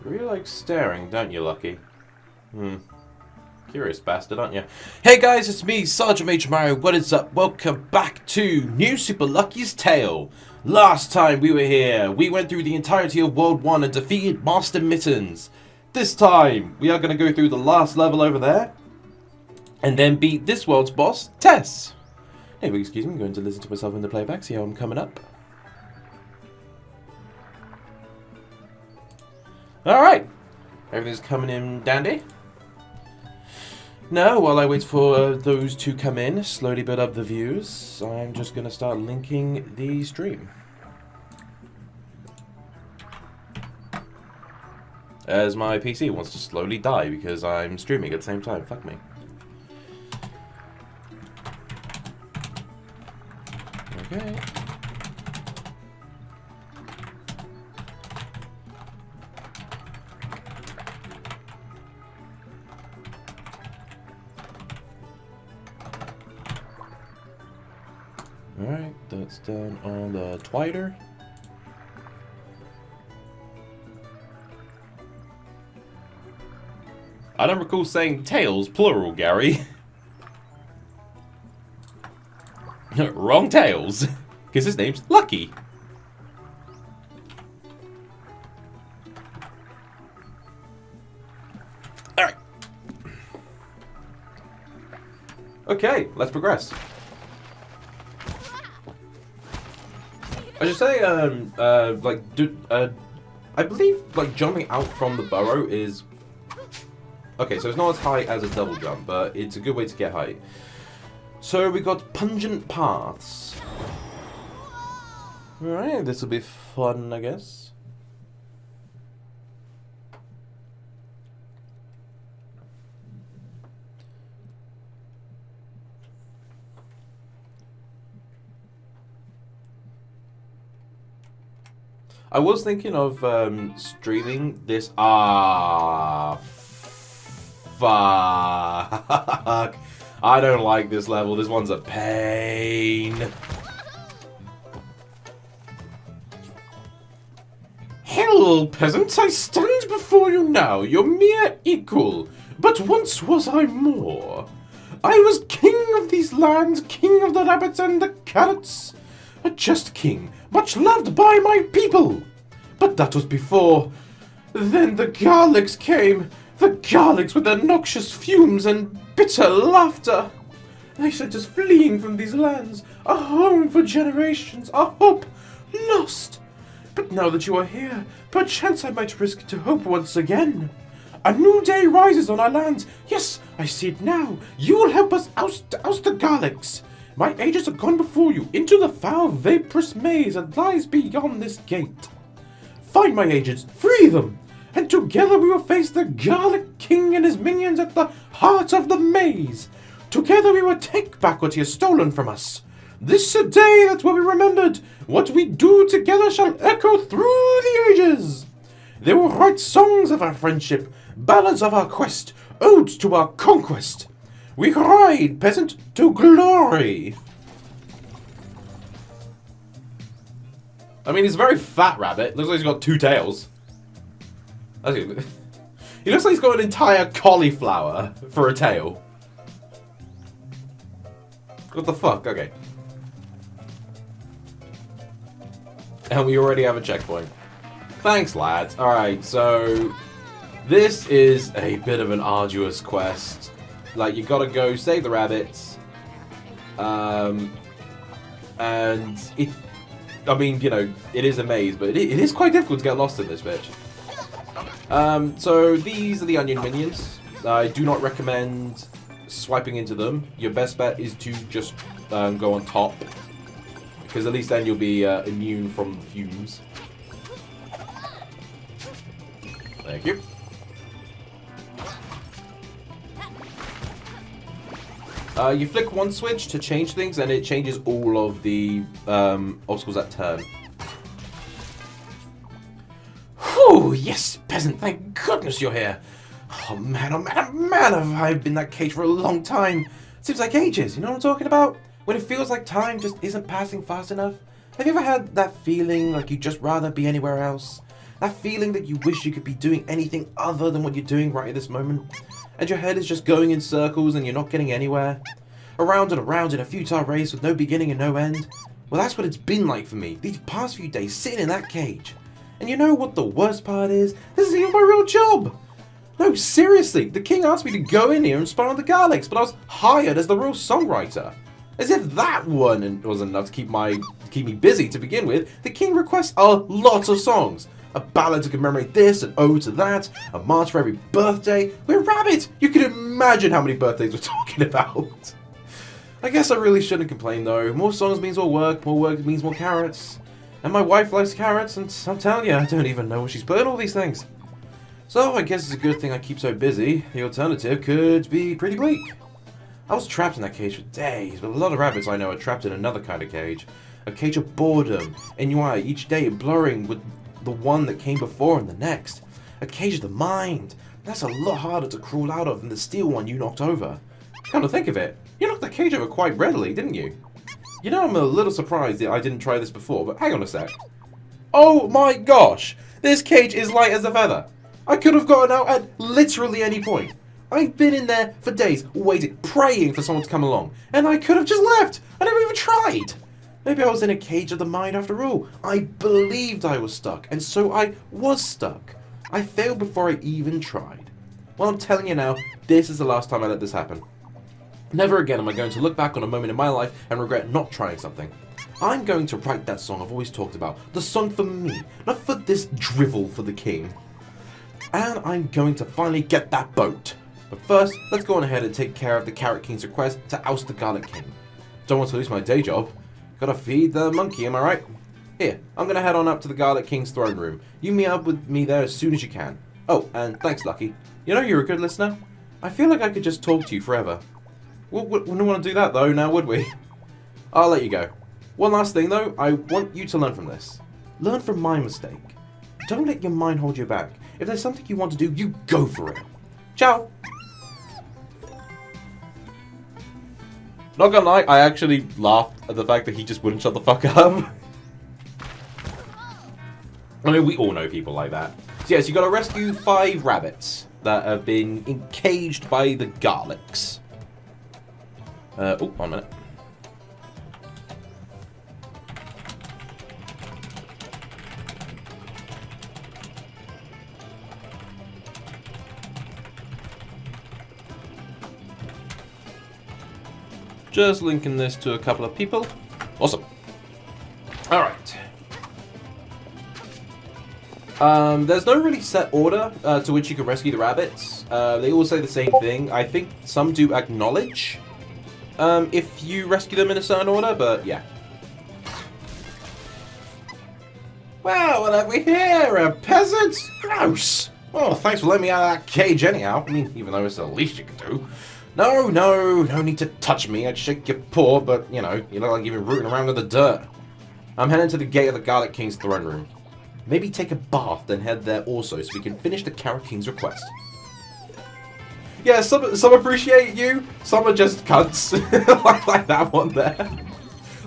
You really like staring, don't you, Lucky? Curious bastard, aren't you? Hey guys, it's me, Sergeantmajormario. What is up? Welcome back to New Super Lucky's Tale. Last time we were here, we went through the entirety of World 1 and defeated Master Mittens. This time, we are going to go through the last level over there, and then beat this world's boss, Tess. Anyway, excuse me, I'm going to listen to myself in the playback, see how I'm coming up. Alright, everything's coming in dandy. Now, while I wait for those to come in, slowly build up the views, I'm just going to start linking the stream. As my PC wants to slowly die because I'm streaming at the same time. Fuck me. Okay. Alright, that's done on the Twitter. I don't recall saying tails, plural, Gary. Wrong tails. Because his name's Lucky. Alright. Okay, let's progress. I should say, I believe, jumping out from the burrow is... Okay, so it's not as high as a double jump, but it's a good way to get height. So we got pungent paths. Alright, this will be fun, I guess. I was thinking of streaming this. Fuck. I don't like this level. This one's a pain. Hello, peasants. I stand before you now, your mere equal. But once was I more. I was king of these lands, king of the rabbits and the carrots. A just king, much loved by my people. But that was before. Then the garlics came. The garlics with their noxious fumes and bitter laughter. They sent us fleeing from these lands, a home for generations, a hope lost. But now that you are here, perchance I might risk to hope once again. A new day rises on our lands. Yes, I see it now. You will help us oust the garlics. My agents have gone before you into the foul, vaporous maze that lies beyond this gate. Find my agents, free them, and together we will face the Garlic King and his minions at the heart of the maze. Together we will take back what he has stolen from us. This is a day that will be remembered. What we do together shall echo through the ages. They will write songs of our friendship, ballads of our quest, odes to our conquest. We ride, peasant, to glory. I mean, he's a very fat rabbit. Looks like he's got two tails. He looks like he's got an entire cauliflower for a tail. What the fuck? Okay. And we already have a checkpoint. Thanks, lads. Alright, so... This is a bit of an arduous quest. Like, you gotta go save the rabbits. And it... I mean, you know, it is a maze, but it is quite difficult to get lost in this bitch. So these are the onion minions. I do not recommend swiping into them. Your best bet is to just go on top, because at least then you'll be immune from the fumes. Thank you. You flick one switch to change things, and it changes all of the obstacles that turn. Whew, yes, peasant, thank goodness you're here. Oh man, have I been in that cage for a long time. Seems like ages, you know what I'm talking about? When it feels like time just isn't passing fast enough. Have you ever had that feeling like you'd just rather be anywhere else? That feeling that you wish you could be doing anything other than what you're doing right at this moment? And your head is just going in circles and you're not getting anywhere? Around and around in a futile race with no beginning and no end? Well, that's what it's been like for me, these past few days sitting in that cage. And you know what the worst part is? This isn't even my real job! No, seriously, the king asked me to go in here and spy on the Garlics, but I was hired as the real songwriter. As if that wasn't enough to keep me busy to begin with, the king requests a lot of songs. A ballad to commemorate this, an ode to that, a march for every birthday. We're rabbits! You can imagine how many birthdays we're talking about. I guess I really shouldn't complain though. More songs means more work means more carrots. And my wife likes carrots, and I'm telling you, I don't even know where she's putting all these things. So I guess it's a good thing I keep so busy. The alternative could be pretty bleak. I was trapped in that cage for days, but a lot of rabbits I know are trapped in another kind of cage. A cage of boredom, ennui each day blurring with the one that came before and the next. A cage of the mind. That's a lot harder to crawl out of than the steel one you knocked over. Come to think of it, you knocked the cage over quite readily, didn't you? You know, I'm a little surprised that I didn't try this before, but hang on a sec. Oh my gosh! This cage is light as a feather. I could have gotten out at literally any point. I've been in there for days, waiting, praying for someone to come along, and I could have just left. I never even tried. Maybe I was in a cage of the mind after all. I believed I was stuck, and so I was stuck. I failed before I even tried. Well, I'm telling you now, this is the last time I let this happen. Never again am I going to look back on a moment in my life and regret not trying something. I'm going to write that song I've always talked about. The song for me, not for this drivel for the king. And I'm going to finally get that boat. But first, let's go on ahead and take care of the Carrot King's request to oust the Garlic King. Don't want to lose my day job. Gotta feed the monkey, am I right? Here, I'm gonna head on up to the Garlic King's throne room. You meet up with me there as soon as you can. Oh, and thanks, Lucky. You know you're a good listener. I feel like I could just talk to you forever. We wouldn't want to do that though, now would we? I'll let you go. One last thing though, I want you to learn from this. Learn from my mistake. Don't let your mind hold you back. If there's something you want to do, you go for it. Ciao! Not gonna lie, I actually laughed at the fact that he just wouldn't shut the fuck up. I mean, we all know people like that. So yes, you gotta rescue 5 rabbits that have been encaged by the Garlics. Oh, 1 minute. Just linking this to a couple of people. Awesome. Alright. There's no really set order to which you can rescue the rabbits. They all say the same thing. I think some do acknowledge if you rescue them in a certain order, but yeah. Well, what have we here? A peasant? Gross! Well, thanks for letting me out of that cage anyhow. I mean, even though it's the least you can do. No need to touch me. I'd shake your paw, but, you know, you look like you've been rooting around in the dirt. I'm heading to the gate of the Garlic King's throne room. Maybe take a bath, then head there also, so we can finish the Carrot King's request. Yeah, some appreciate you, some are just cunts. like that one there.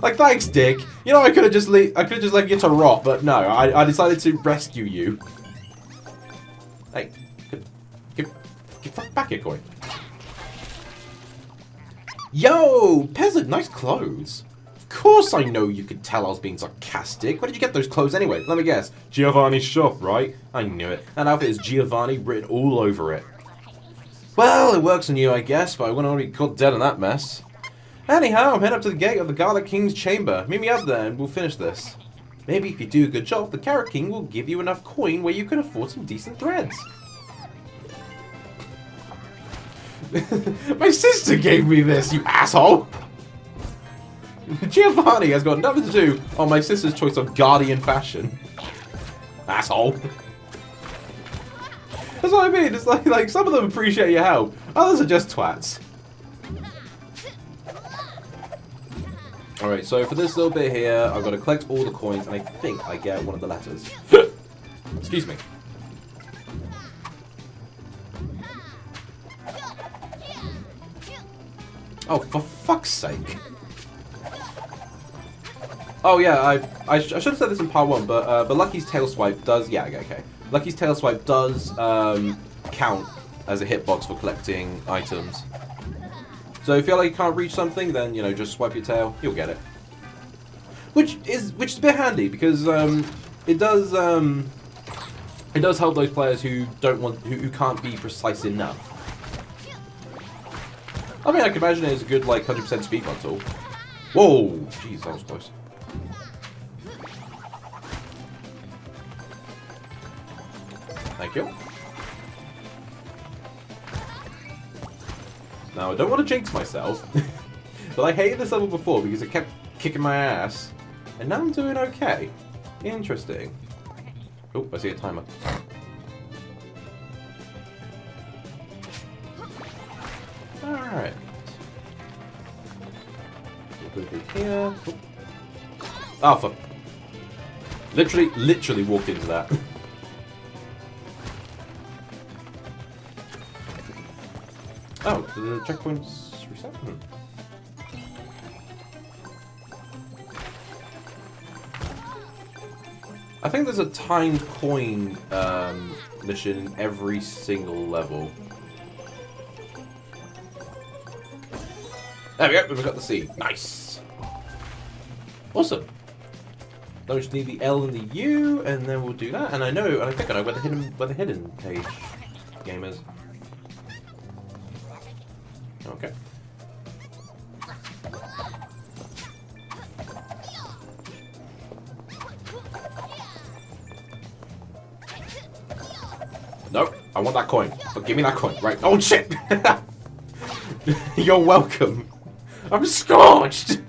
Like, thanks, Dick. You know, I could have just left you to rot, but no, I decided to rescue you. Hey, give back your coin. Yo, peasant, nice clothes. Of course I know you could tell I was being sarcastic. Where did you get those clothes anyway? Let me guess. Giovanni's shop, right? I knew it. That outfit is Giovanni written all over it. Well, it works on you, I guess, but I wouldn't want to be caught dead in that mess. Anyhow, I'm heading up to the gate of the Garlic King's chamber. Meet me up there and we'll finish this. Maybe if you do a good job, the Carrot King will give you enough coin where you can afford some decent threads. My sister gave me this, you asshole! Giovanni has got nothing to do on my sister's choice of guardian fashion. Asshole. That's what I mean, it's like some of them appreciate your help, others are just twats. Alright, so for this little bit here, I've got to collect all the coins, and I think I get one of the letters. Excuse me. Oh, for fuck's sake. Oh yeah, I should have said this in part 1, but Lucky's tail swipe does, yeah, okay. Lucky's tail swipe does count as a hitbox for collecting items. So if you feel like you can't reach something, then, you know, just swipe your tail, you'll get it. Which is a bit handy, because it does help those players who who can't be precise enough. I mean, I can imagine it's a good, like, 100% speedrun tool. Whoa! Jeez, that was close. Thank you. Now, I don't want to jinx myself, but I hated this level before because it kept kicking my ass, and now I'm doing okay. Interesting. Oh, I see a timer. Alright. We'll go through here. Oh, fuck. Literally walked into that. Oh, the checkpoint's reset? I think there's a timed coin mission in every single level. There we go, we've got the C. Nice! Awesome. Now we just need the L and the U, and then we'll do that. And I think I know where the hidden page game is. Okay. Nope, I want that coin. Oh, give me that coin, right? Oh shit! You're welcome. I'm scorched!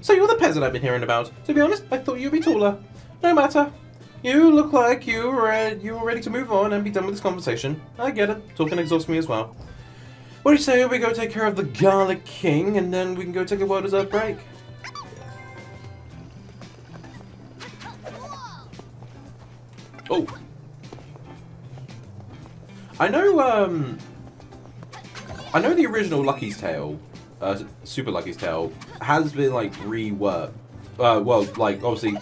So you're the peasant I've been hearing about. To be honest, I thought you'd be taller. No matter. You look like you were ready to move on and be done with this conversation. I get it. Talking exhausts me as well. What do you say we go take care of the Garlic King, and then we can go take a well-deserved break? Oh. I know the original Lucky's Tale, Super Lucky's Tale, has been, like, reworked. Well, like, obviously,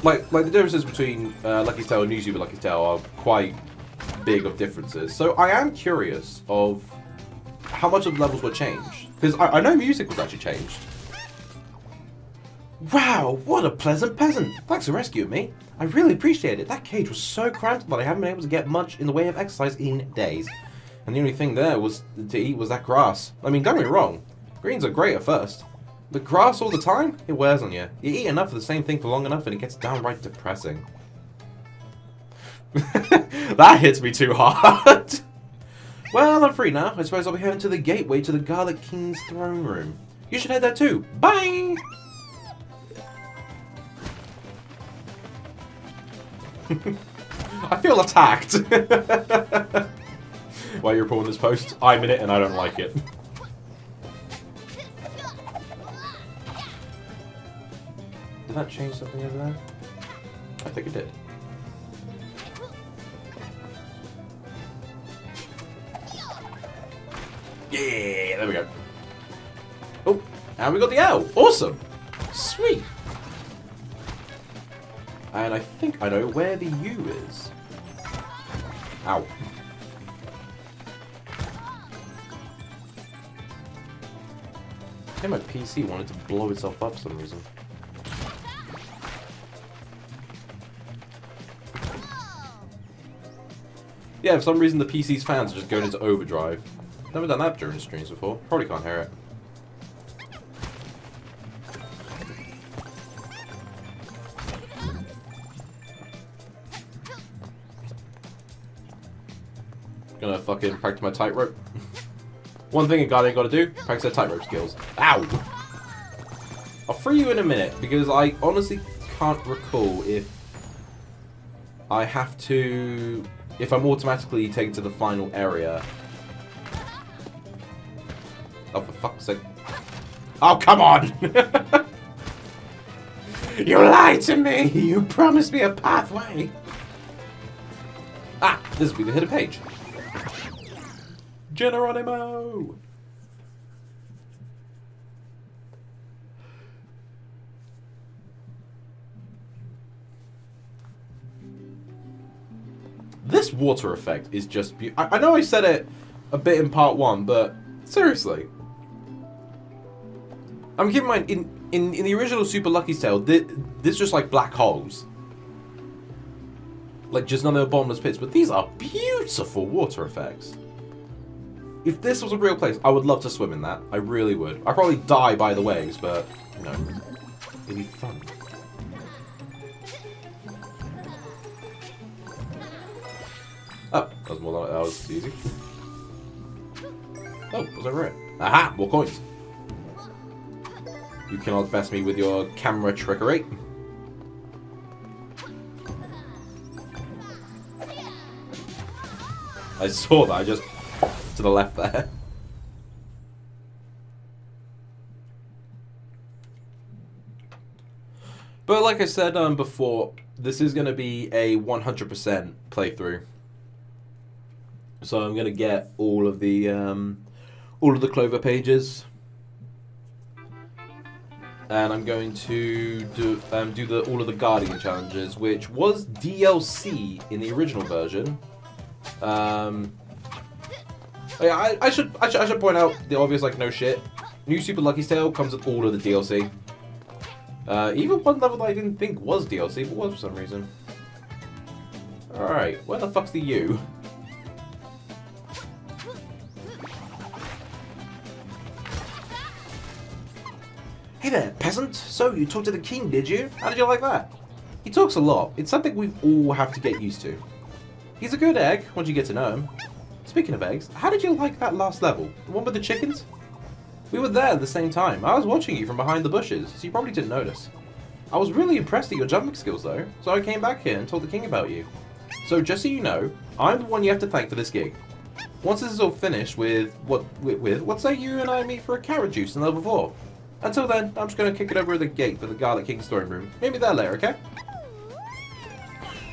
like the differences between Lucky's Tale and New Super Lucky's Tale are quite big of differences. So I am curious of how much of the levels were changed. Because I know music was actually changed. Wow, what a pleasant peasant. Thanks for rescuing me. I really appreciate it. That cage was so cramped that I haven't been able to get much in the way of exercise in days. And the only thing there was to eat was that grass. I mean, don't get me wrong. Greens are great at first. But grass all the time? It wears on you. You eat enough of the same thing for long enough and it gets downright depressing. That hits me too hard. Well, I'm free now. I suppose I'll be heading to the gateway to the Garlic King's throne room. You should head there too. Bye! I feel attacked. While you're pulling this post, I'm in it and I don't like it. Did that change something over there? I think it did. Yeah, there we go. Oh, and we got the L. Awesome. Sweet. And I think I know where the U is. Ow. I think my PC wanted to blow itself up for some reason. Yeah, for some reason the PC's fans are just going into overdrive. Never done that during streams before. Probably can't hear it. Gonna fucking practice my tightrope. One thing a guy ain't gotta do, practice their tightrope skills. Ow! I'll free you in a minute, because I honestly can't recall if I have to... if I'm automatically taken to the final area. Oh, for fuck's sake. Oh, come on! You lied to me! You promised me a pathway! Ah, this will be the hidden page. Geronimo! this water effect is just I know I said it a bit in part 1, but seriously. I'm keeping in mind, in the original Super Lucky's Tale, this just like black holes. Like just none of the bottomless pits, but these are beautiful water effects. If this was a real place, I would love to swim in that. I really would. I'd probably die by the waves, but, you know, it'd be fun. Oh, that was more than that was easy. Oh, was over it? Aha! More coins. You cannot best me with your camera trickery. I saw that, I just to the left there. But like I said before, this is going to be a 100% playthrough. So I'm going to get all of the Clover pages. And I'm going to do all of the Guardian challenges, which was DLC in the original version. Yeah, I should point out the obvious, like, no shit. New Super Lucky's Tale comes with all of the DLC. Even one level that I didn't think was DLC, but was for some reason. Alright, where the fuck's the U? Hey there, peasant. So, you talked to the king, did you? How did you like that? He talks a lot. It's something we all have to get used to. He's a good egg, once you get to know him. Speaking of eggs, how did you like that last level? The one with the chickens? We were there at the same time. I was watching you from behind the bushes, so you probably didn't notice. I was really impressed at your jumping skills, though, so I came back here and told the king about you. So, just so you know, I'm the one you have to thank for this gig. Once this is all finished what say you and I meet for a carrot juice in level 4? Until then, I'm just going to kick it over the gate for the guard at King's Throne Room. Maybe there later, okay?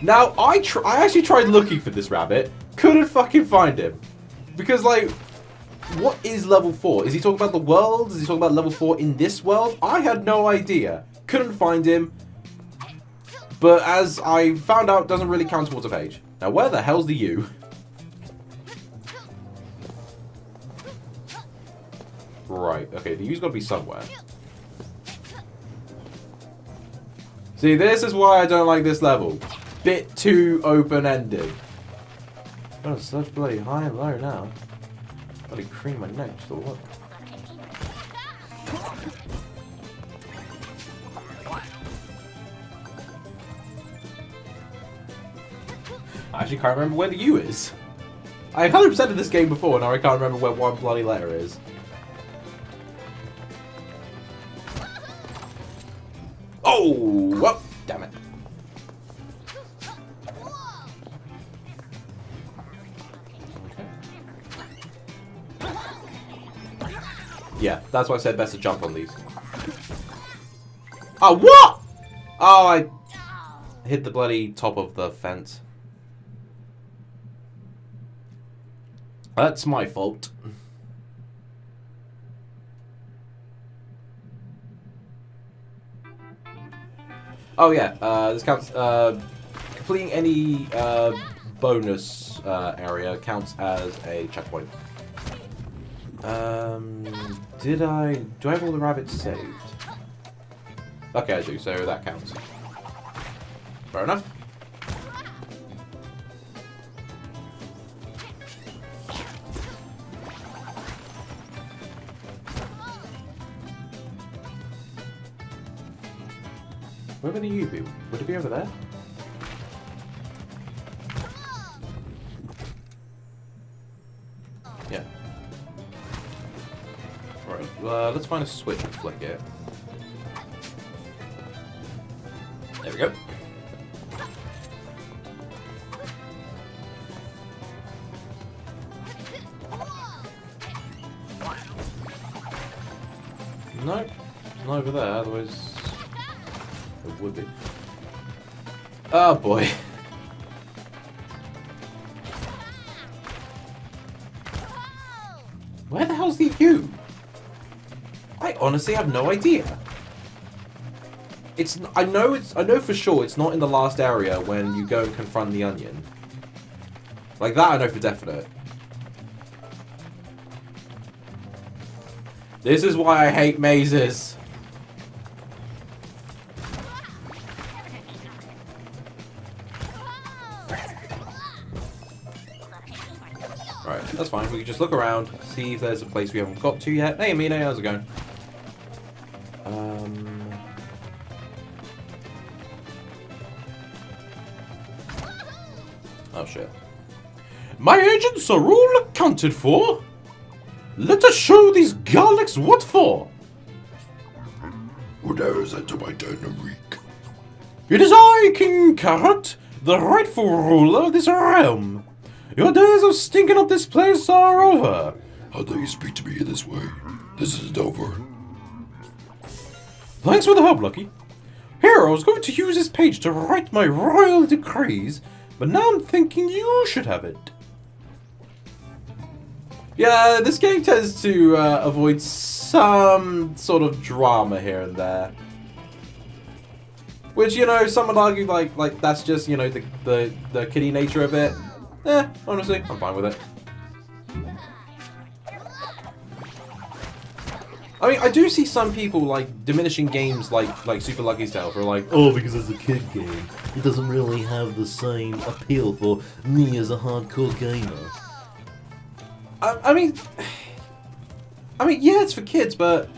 Now, I actually tried looking for this rabbit. Couldn't fucking find him. Because, like, what is level 4? Is he talking about the world? Is he talking about level 4 in this world? I had no idea. Couldn't find him. But as I found out, doesn't really count towards a page. Now, where the hell's the U? Right, okay, the U's got to be somewhere. See, this is why I don't like this level. Bit too open-ended. Oh, it's such bloody high and low now. Bloody cream my neck, just to look. I actually can't remember where the U is. I 100%ed this game before, and now I can't remember where one bloody letter is. Oh, well, damn it. Yeah, that's why I said best to jump on these. Oh, what? Oh, I hit the bloody top of the fence. That's my fault. Oh yeah, this counts, completing any bonus area counts as a checkpoint. Do I have all the rabbits saved? Okay, I do, so that counts. Fair enough. Where would the U be? Would it be over there? Yeah. Alright, let's find a switch and flick it. There we go. Nope, not over there, otherwise it would be. Oh boy. Where the hell's the U? I honestly have no idea. I know for sure it's not in the last area when you go and confront the onion. Like that I know for definite. This is why I hate mazes. Right, that's fine. We can just look around, see if there's a place we haven't got to yet. Hey, Amina, how's it going? Oh, shit. My agents are all accounted for. Let us show these garlics what for. Whatever is to my dynamic? It is I, King Carrot, the rightful ruler of this realm. Your days of stinking up this place are over. How dare you speak to me this way? This isn't over. Thanks for the help, Lucky. Here, I was going to use this page to write my royal decrees, but now I'm thinking you should have it. Yeah, this game tends to avoid some sort of drama here and there. Which, you know, some would argue like that's just, you know, the kiddie nature of it. Honestly, I'm fine with it. I mean, I do see some people like diminishing games like Super Lucky's Tale for like, oh, because it's a kid game. It doesn't really have the same appeal for me as a hardcore gamer. I mean, yeah, it's for kids, but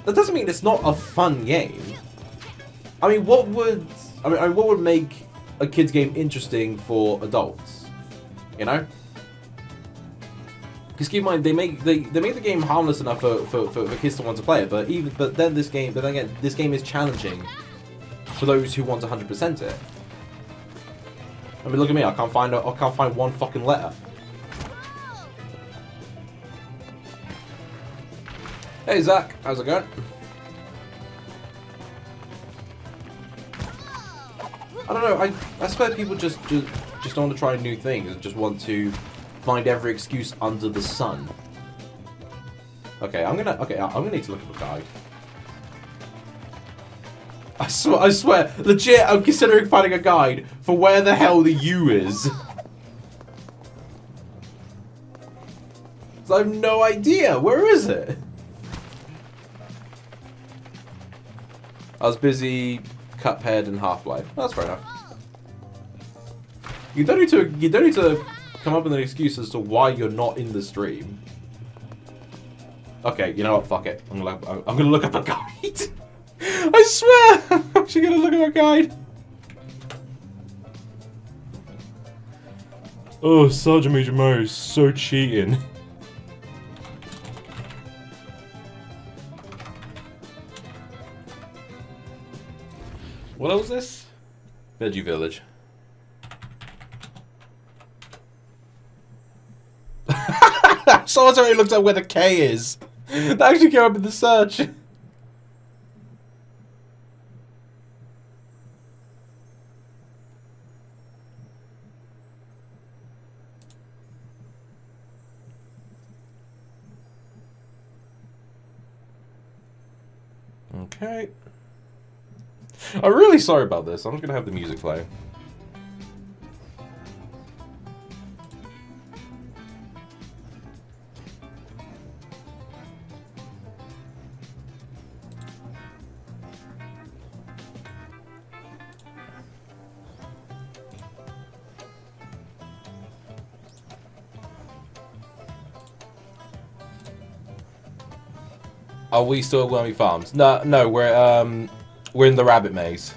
that doesn't mean it's not a fun game. I mean, what would make a kids game interesting for adults? You know? Because keep in mind, they make the game harmless enough for kids to want to play it, but then again, this game is challenging for those who want to 100% it. I mean, look at me, I can't find one fucking letter. Hey Zach, how's it going? I don't know, I swear people just don't want to try new things and just want to find every excuse under the sun. Okay, I'm gonna need to look up a guide. I swear, legit, I'm considering finding a guide for where the hell the U is. So I have no idea, where is it? I was busy, Cuphead and Half-Life. That's fair enough. You don't need to come up with an excuse as to why you're not in the stream. Okay, you know what? Fuck it. I'm gonna look up a guide. I swear, I'm actually gonna look up a guide. Oh, Sergeantmajormario is so cheating. What else is this? Veggie Village. Someone's already looked up where the K is. That actually came up in the search. Okay. I'm really sorry about this. I'm just gonna have the music play. Are we still at Wormy Farms? No, we're in the rabbit maze.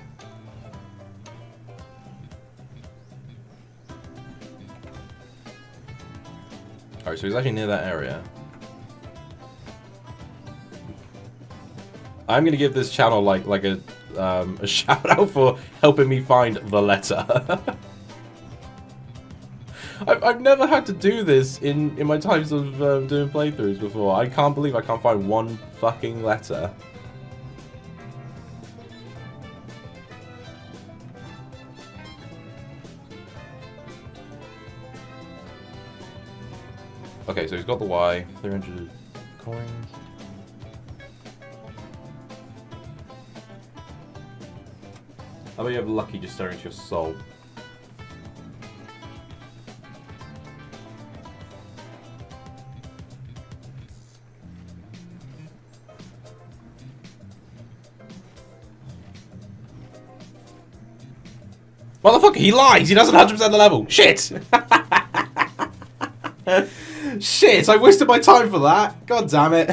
Alright, so he's actually near that area. I'm gonna give this channel like a shout out for helping me find the letter. I've never had to do this in my times of doing playthroughs before. I can't believe I can't find one fucking letter. Okay, so he's got the Y, 300 coins. How about you have Lucky just staring at your soul? Motherfucker, he lies! He doesn't 100% the level! Shit! Shit, I wasted my time for that! God damn it.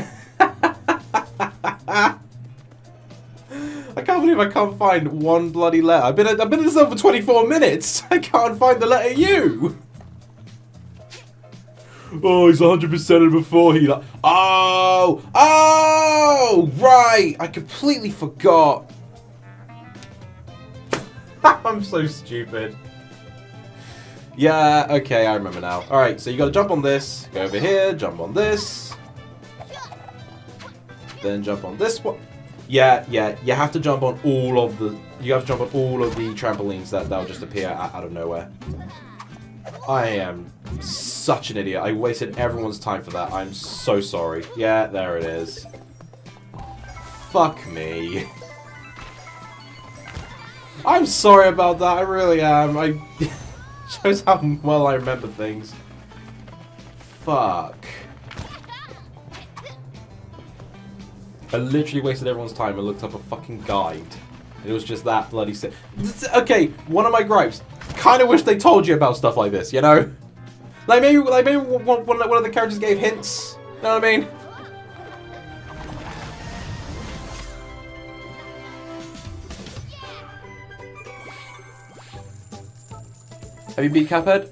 I can't believe I can't find one bloody letter. I've been in this level for 24 minutes! I can't find the letter U! Oh, he's 100%ed before he like. Oh! Oh! Right! I completely forgot. I'm so stupid. Yeah, okay, I remember now. Alright, so you gotta jump on this, go over here, jump on this. Then jump on this one. Yeah, you have to jump on all of the... You have to jump on all of the trampolines that'll just appear out of nowhere. I am such an idiot. I wasted everyone's time for that. I'm so sorry. Yeah, there it is. Fuck me. I'm sorry about that. I really am. I shows how well I remember things. Fuck. I literally wasted everyone's time and looked up a fucking guide. It was just that bloody okay, one of my gripes. Kind of wish they told you about stuff like this, you know? Like maybe one of the characters gave hints. You know what I mean? Have you beat Cuphead?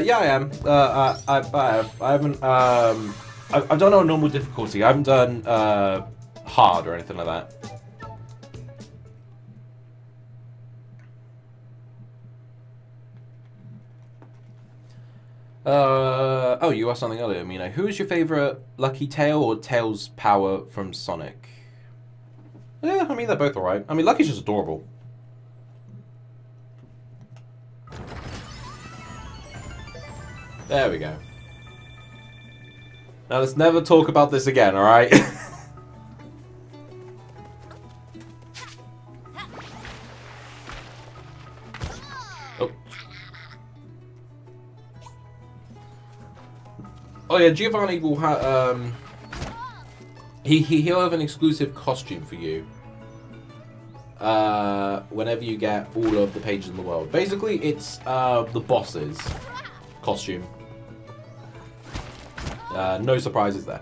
Yeah, I am. I have. I haven't. I've done on normal difficulty. I haven't done hard or anything like that. Oh, you asked something earlier, Mina. Who is your favorite, Lucky Tail or Tails Power from Sonic? Yeah, I mean, they're both alright. I mean, Lucky's just adorable. There we go. Now, let's never talk about this again, alright? Oh. Oh yeah, Giovanni will have he'll have an exclusive costume for you. Whenever you get all of the pages in the world. Basically, it's the boss's costume. No surprises there.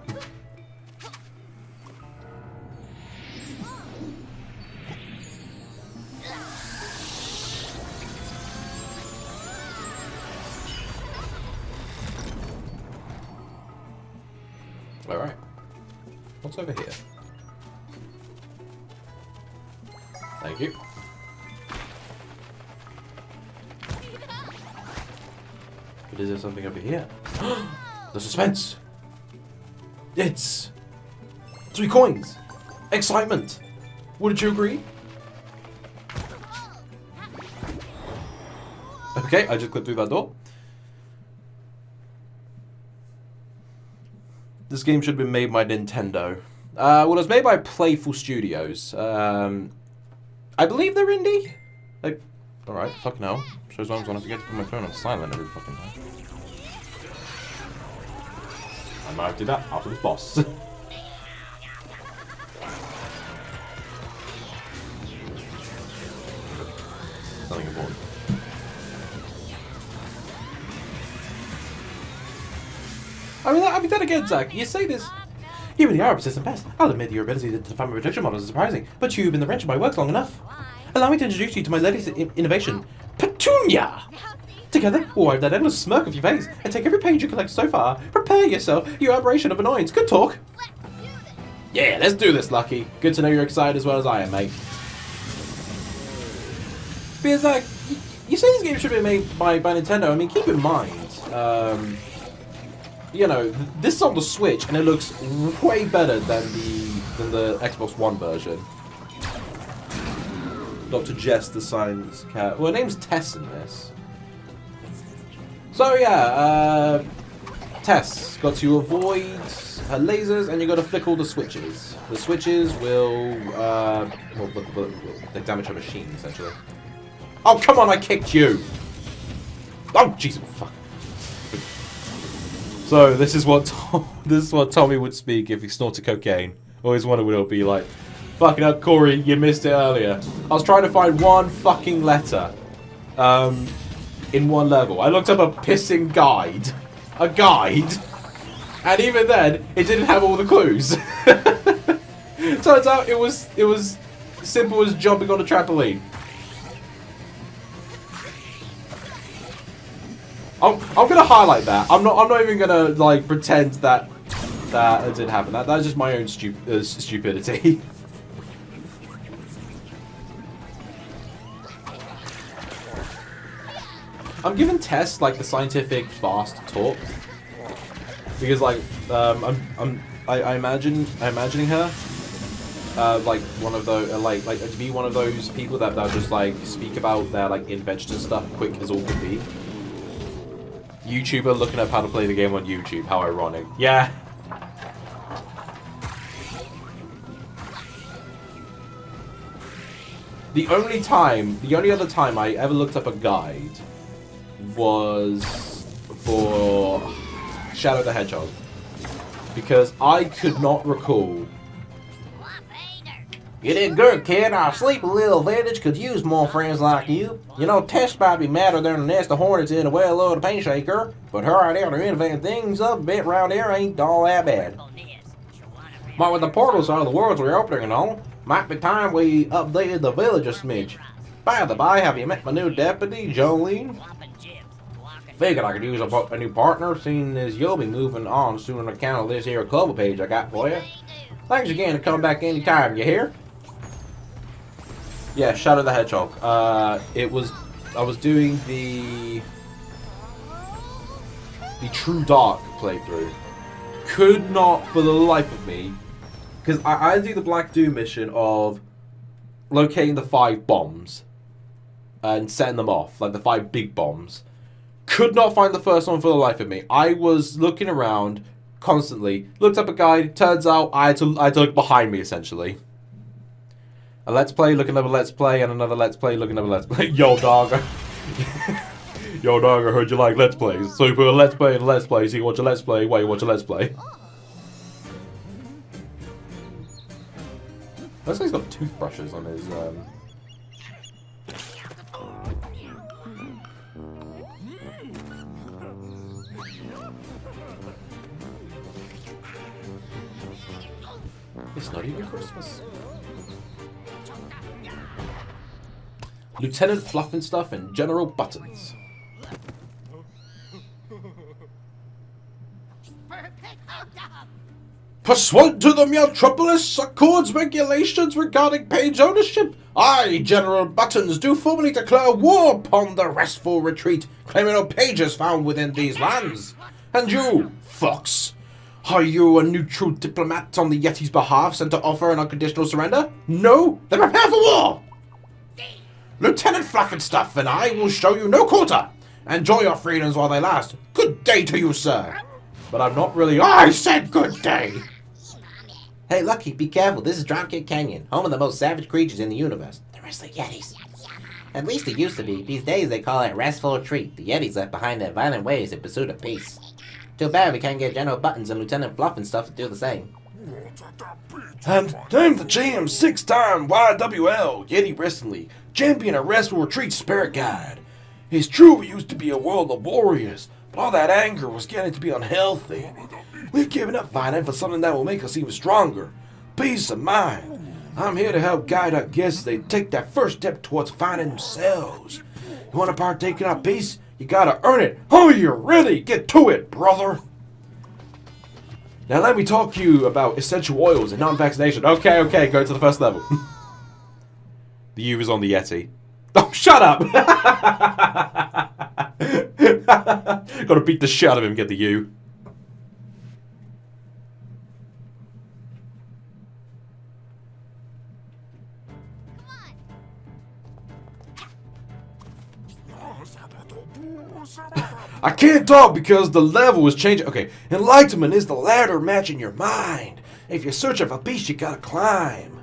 Alright. What's over here? Thank you. But is there something over here? The suspense! It's 3 coins! Excitement! Wouldn't you agree? Okay, I just clipped through that door. This game should have been made by Nintendo. Well, it was made by Playful Studios. I believe they're indie? Like, alright, fucking hell. Shows why I'm gonna forget to put my phone on silent every fucking time. I might do that after this boss. Nothing important. I mean, then again, Zach, you say this. You really are a persistent pest. I'll admit your ability to define my rejection models is surprising, but you've been the wrench of my works long enough. Allow me to introduce you to my latest innovation, Petunia! Together, we'll wipe that endless smirk off your face and take every page you collect so far. Prepare yourself, you aberration of annoyance. Good talk. Yeah, let's do this, Lucky. Good to know you're excited as well as I am, mate. Because, like, you say this game should be made by Nintendo. I mean, keep in mind, you know, this is on the Switch and it looks way better than the Xbox One version. Dr. Jess, the science cat. Well, her name's Tess in this. So yeah, Tess got to avoid her lasers, and you got to flick all the switches. The switches will they damage her machine essentially. Oh come on! I kicked you. Oh Jesus! Fuck. So this is what Tommy would speak if he snorted cocaine. Always wondered what it would be like. Fucking hell, Corey, you missed it earlier. I was trying to find one fucking letter. in one level. I looked up a pissing guide. A guide. And even then, it didn't have all the clues. Turns out it was simple as jumping on a trampoline. I'm gonna highlight that. I'm not even gonna like pretend that it didn't happen. That's just my own stupidity. I'm giving Tess like the scientific fast talk because like I'm imagining her like one of those like to be one of those people that just like speak about their like inventions and stuff quick as all could be. YouTuber looking up how to play the game on YouTube. How ironic. Yeah. The only other time I ever looked up a guide was for Shadow the Hedgehog. Because I could not recall. You did good, kid. Our sleepy little village could use more friends like you. You know, Tess might be madder than a nest of hornets in a well-loaded paint shaker, but her idea to innovate things up a bit round here ain't all that bad. But with the portals out of the worlds we're opening and all, might be time we updated the village a smidge. By the by, have you met my new deputy, Jolene? Figured I could use a new partner, seeing as you'll be moving on soon on account of this here cover page I got for you. Thanks again to come back anytime, you hear? Yeah, Shadow the Hedgehog. I was doing the True Dark playthrough. Could not for the life of me, because I do the Black Doom mission of locating the 5 bombs and setting them off, like the 5 big bombs. Could not find the first one for the life of me. I was looking around constantly, looked up a guide, turns out I had to look behind me essentially. A let's play, look another let's play, and another let's play, look another let's play. Yo dog. Yo dog, I heard you like let's plays. So you put a let's play and a let's play, so you watch a let's play while you watch a let's play. This guy's got toothbrushes on his It's not even Christmas. Lieutenant Fluffinstuff and General Buttons. Pursuant to the Metropolis Accords regulations regarding page ownership, I, General Buttons, do formally declare war upon the restful retreat, claiming no pages found within these lands. And you, Fox, are you a neutral diplomat on the Yeti's behalf sent to offer an unconditional surrender? No? Then prepare for war! Lieutenant Fluffinstuff and I will show you no quarter. Enjoy your freedoms while they last. Good day to you, sir. But I'm not really... I said good day! Hey, Lucky, be careful. This is Dropkick Canyon, home of the most savage creatures in the universe. The rest of the Yetis. At least it used to be. These days they call it restful retreat. The Yetis left behind their violent ways in pursuit of peace. Too bad we can't get General Buttons and Lieutenant Fluffinstuff to do the same. And I'm the GM 6-time YWL Yeti Wrestling League champion of Restful Retreat Spirit Guide. It's true we used to be a world of warriors, but all that anger was getting to be unhealthy. We've given up fighting for something that will make us even stronger. Peace of mind. I'm here to help guide our guests as they take that first step towards finding themselves. You want to partake in our peace? You gotta earn it. Oh, you're ready? Get to it, brother. Now let me talk to you about essential oils and non-vaccination. Okay, go to the first level. The U is on the Yeti. Oh, shut up! Gotta beat the shit out of him, get the U. I can't talk because the level is changing. Okay, enlightenment is the ladder matching your mind. If you're searching for peace, you gotta climb.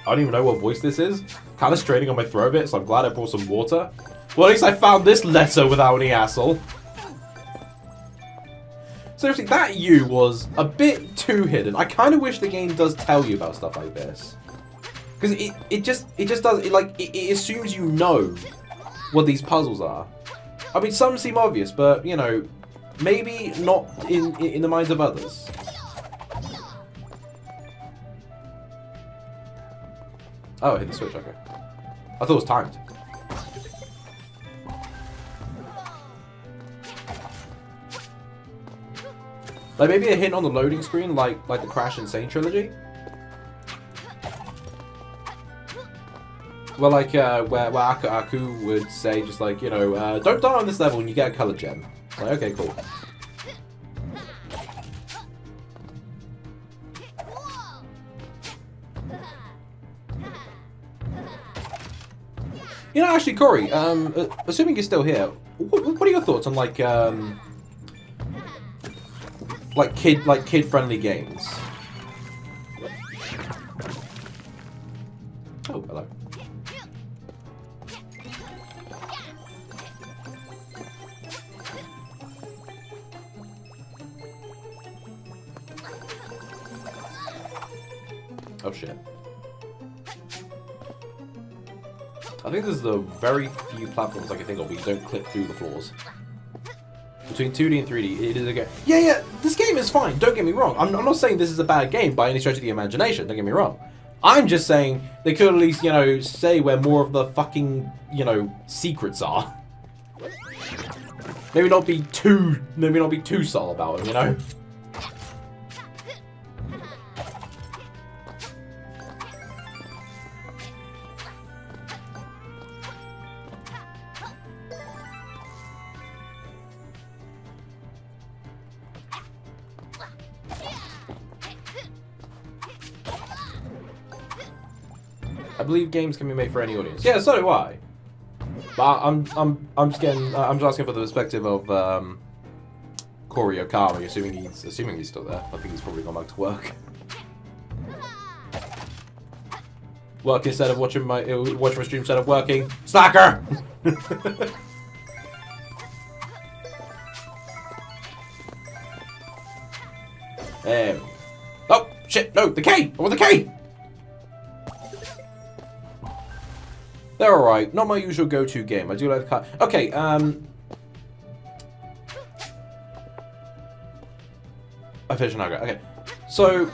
I don't even know what voice this is. Kind of straining on my throat a bit, so I'm glad I brought some water. Well, at least I found this letter without any hassle. Seriously, that U was a bit too hidden. I kind of wish the game does tell you about stuff like this. Because it just does it assumes you know what these puzzles are. I mean, some seem obvious, but you know, maybe not in the minds of others. Oh, I hit the switch. Okay, I thought it was timed. Like maybe a hint on the loading screen, like the Crash Insane trilogy. Well, like where Aku would say, just like, you know, don't die on this level and you get a color gem. Like, okay, cool. You know, actually, Corey, assuming you're still here, what are your thoughts on like kid-friendly games? Oh, hello. Oh shit. I think this is the very few platforms I can think of where you don't clip through the floors. Between 2D and 3D, it is a game. Yeah, this game is fine, don't get me wrong. I'm not saying this is a bad game by any stretch of the imagination, don't get me wrong. I'm just saying they could at least, you know, say where more of the fucking, you know, secrets are. Maybe not be too subtle about it, you know? I believe games can be made for any audience. Yeah, so do I. But I'm just asking for the perspective of Corey Okami, assuming he's still there. I think he's probably gone back to work. Work instead of watching my stream instead of working. Slacker. Oh shit! No, the key. I want the key. They're alright. Not my usual go-to game. I do like the car. Okay, Aficionado. Okay. So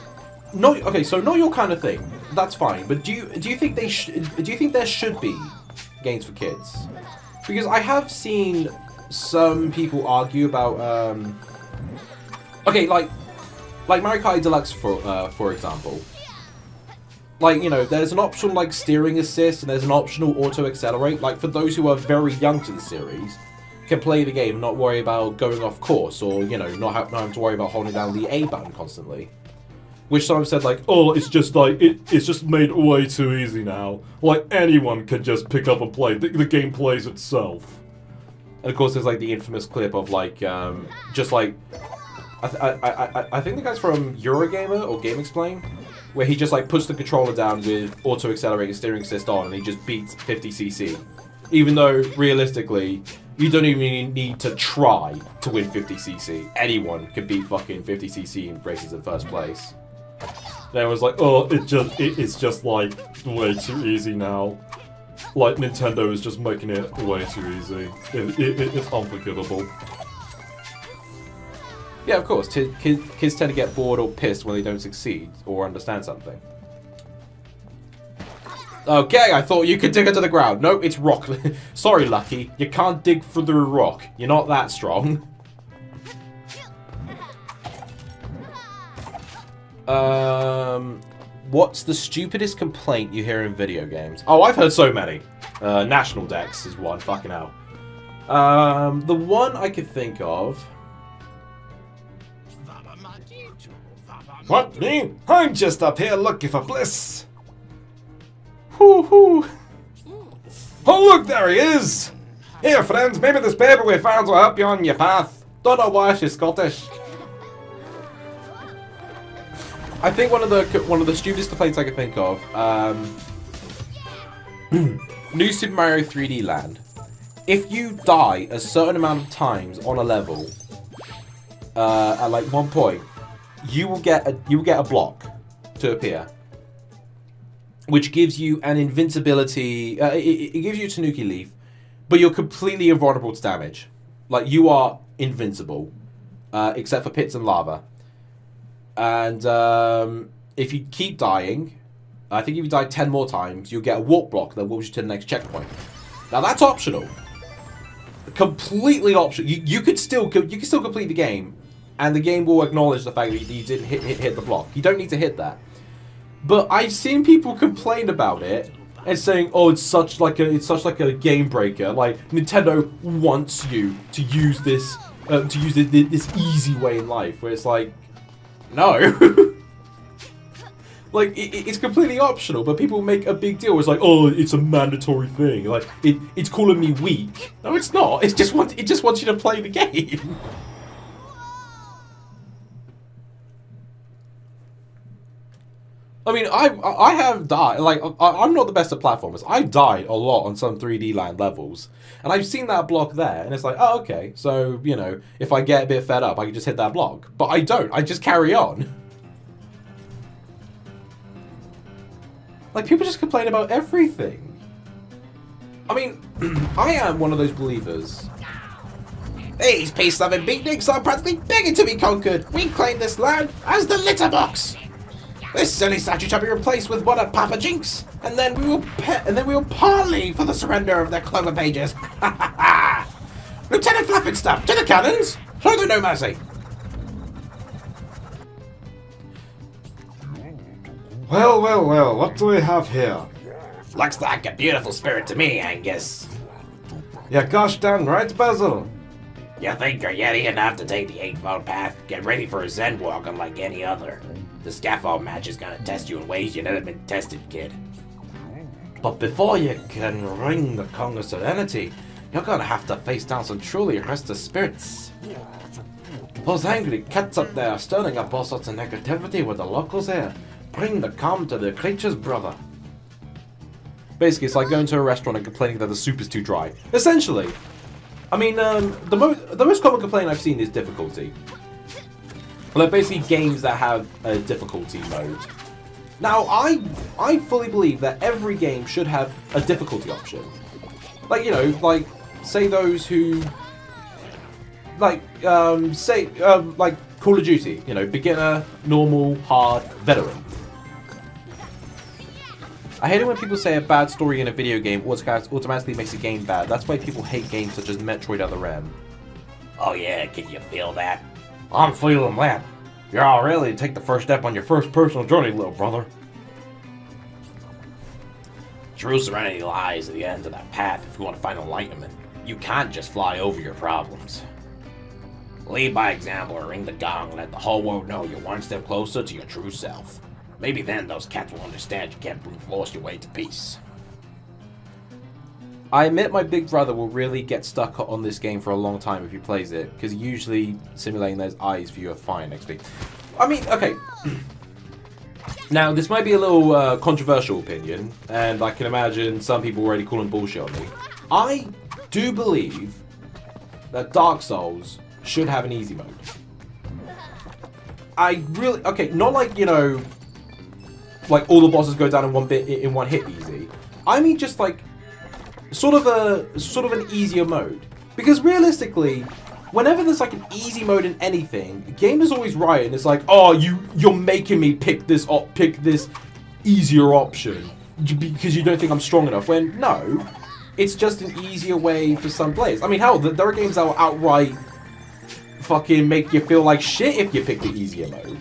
not your kind of thing. That's fine. But do you think there should be games for kids? Because I have seen some people argue about okay, like Mario Kart Deluxe for example. Like, you know, there's an optional, like, steering assist, and there's an optional auto-accelerate. Like, for those who are very young to the series, can play the game and not worry about going off course, or, you know, not having to worry about holding down the A button constantly. Which some have said, like, oh, it's just, like, it's just made way too easy now. Like, anyone can just pick up and play. The game plays itself. And, of course, there's, like, the infamous clip of, like, just, like... I think the guy's from Eurogamer, or GameXplain, where he just like puts the controller down with auto accelerated steering assist on and he just beats 50cc. Even though realistically, you don't even need to try to win 50cc. Anyone can beat fucking 50cc in races in first place. Then it was like, oh, it's just like way too easy now. Like Nintendo is just making it way too easy. It's unforgivable. Yeah, of course. Kids tend to get bored or pissed when they don't succeed or understand something. Okay, I thought you could dig into the ground. No, it's rock. Sorry, Lucky. You can't dig through the rock. You're not that strong. What's the stupidest complaint you hear in video games? Oh, I've heard so many. National Dex is one. Fucking hell. The one I could think of... What, me? I'm just up here looking for bliss. Hoo-hoo. Oh, look, there he is. Here, friends, maybe this paper we found will help you on your path. Don't know why she's Scottish. I think one of the stupidest complaints I could think of, New Super Mario 3D Land. If you die a certain amount of times on a level, at like one point, you will get a block to appear. which gives you an invincibility. It gives you a Tanuki Leaf, but you're completely invulnerable to damage. Like, you are invincible, except for pits and lava. And if you keep dying, I think if you die 10 more times, you'll get a warp block that moves you to the next checkpoint. Now that's optional. Completely optional. You could still complete the game, and the game will acknowledge the fact that you didn't hit the block. You don't need to hit that. But I've seen people complain about it and saying, "Oh, it's such like a game breaker. Like, Nintendo wants you to use this this easy way in life." Where it's like, no. Like, it's completely optional, but people make a big deal. It's like, oh, it's a mandatory thing. Like, it's calling me weak. No, it's not. It just wants you to play the game. I mean, I have died. Like, I'm not the best at platformers. I've died a lot on some 3D Land levels, and I've seen that block there, and it's like, oh, okay. So, you know, if I get a bit fed up, I can just hit that block. But I don't. I just carry on. Like, people just complain about everything. I mean, I am one of those believers. These peace-loving beatniks are practically begging to be conquered. We claim this land as the litter box. This silly statue shall be replaced with one of Papa Jinx, and then we will parley for the surrender of their clover pages. Lieutenant Fluffinstuff, to the cannons! Show them no mercy. Well, well, well, what do we have here? Looks like a beautiful spirit to me, Angus. Yeah, gosh damn right, Basil. You think you're yeti enough to take the Eightfold Path? Get ready for a Zen walk unlike any other. The scaffold match is gonna test you in ways you've never been tested, kid. But before you can ring the Conga Serenity, you're gonna have to face down some truly restless spirits. Those angry cats up there are stirring up all sorts of negativity with the locals here. Bring the calm to the creatures, brother. Basically, it's like going to a restaurant and complaining that the soup is too dry. Essentially. I mean, the most common complaint I've seen is difficulty. Like, basically games that have a difficulty mode. Now, I fully believe that every game should have a difficulty option. Like, you know, like, say those who... Like, like Call of Duty. You know, beginner, normal, hard, veteran. I hate it when people say a bad story in a video game automatically makes a game bad. That's why people hate games such as Metroid Other M. Oh yeah, can you feel that? I'm feeling that. You're all ready to take the first step on your first personal journey, little brother. True serenity lies at the end of that path if you want to find enlightenment. You can't just fly over your problems. Lead by example or ring the gong and let the whole world know you're one step closer to your true self. Maybe then those cats will understand you can't brute force your way to peace. I admit my big brother will really get stuck on this game for a long time if he plays it, because usually simulating those eyes for you are fine XP. I mean, okay. Now, this might be a little controversial opinion, and I can imagine some people already calling bullshit on me. I do believe that Dark Souls should have an easy mode. I really... Okay, not like, you know... Like, all the bosses go down in one hit easy. I mean just, like... Sort of an easier mode. Because realistically, whenever there's, like, an easy mode in anything, the game is always right, and it's like, oh, you're making me pick this easier option because you don't think I'm strong enough. When, no, it's just an easier way for some players. I mean, hell, there are games that will outright fucking make you feel like shit if you pick the easier mode.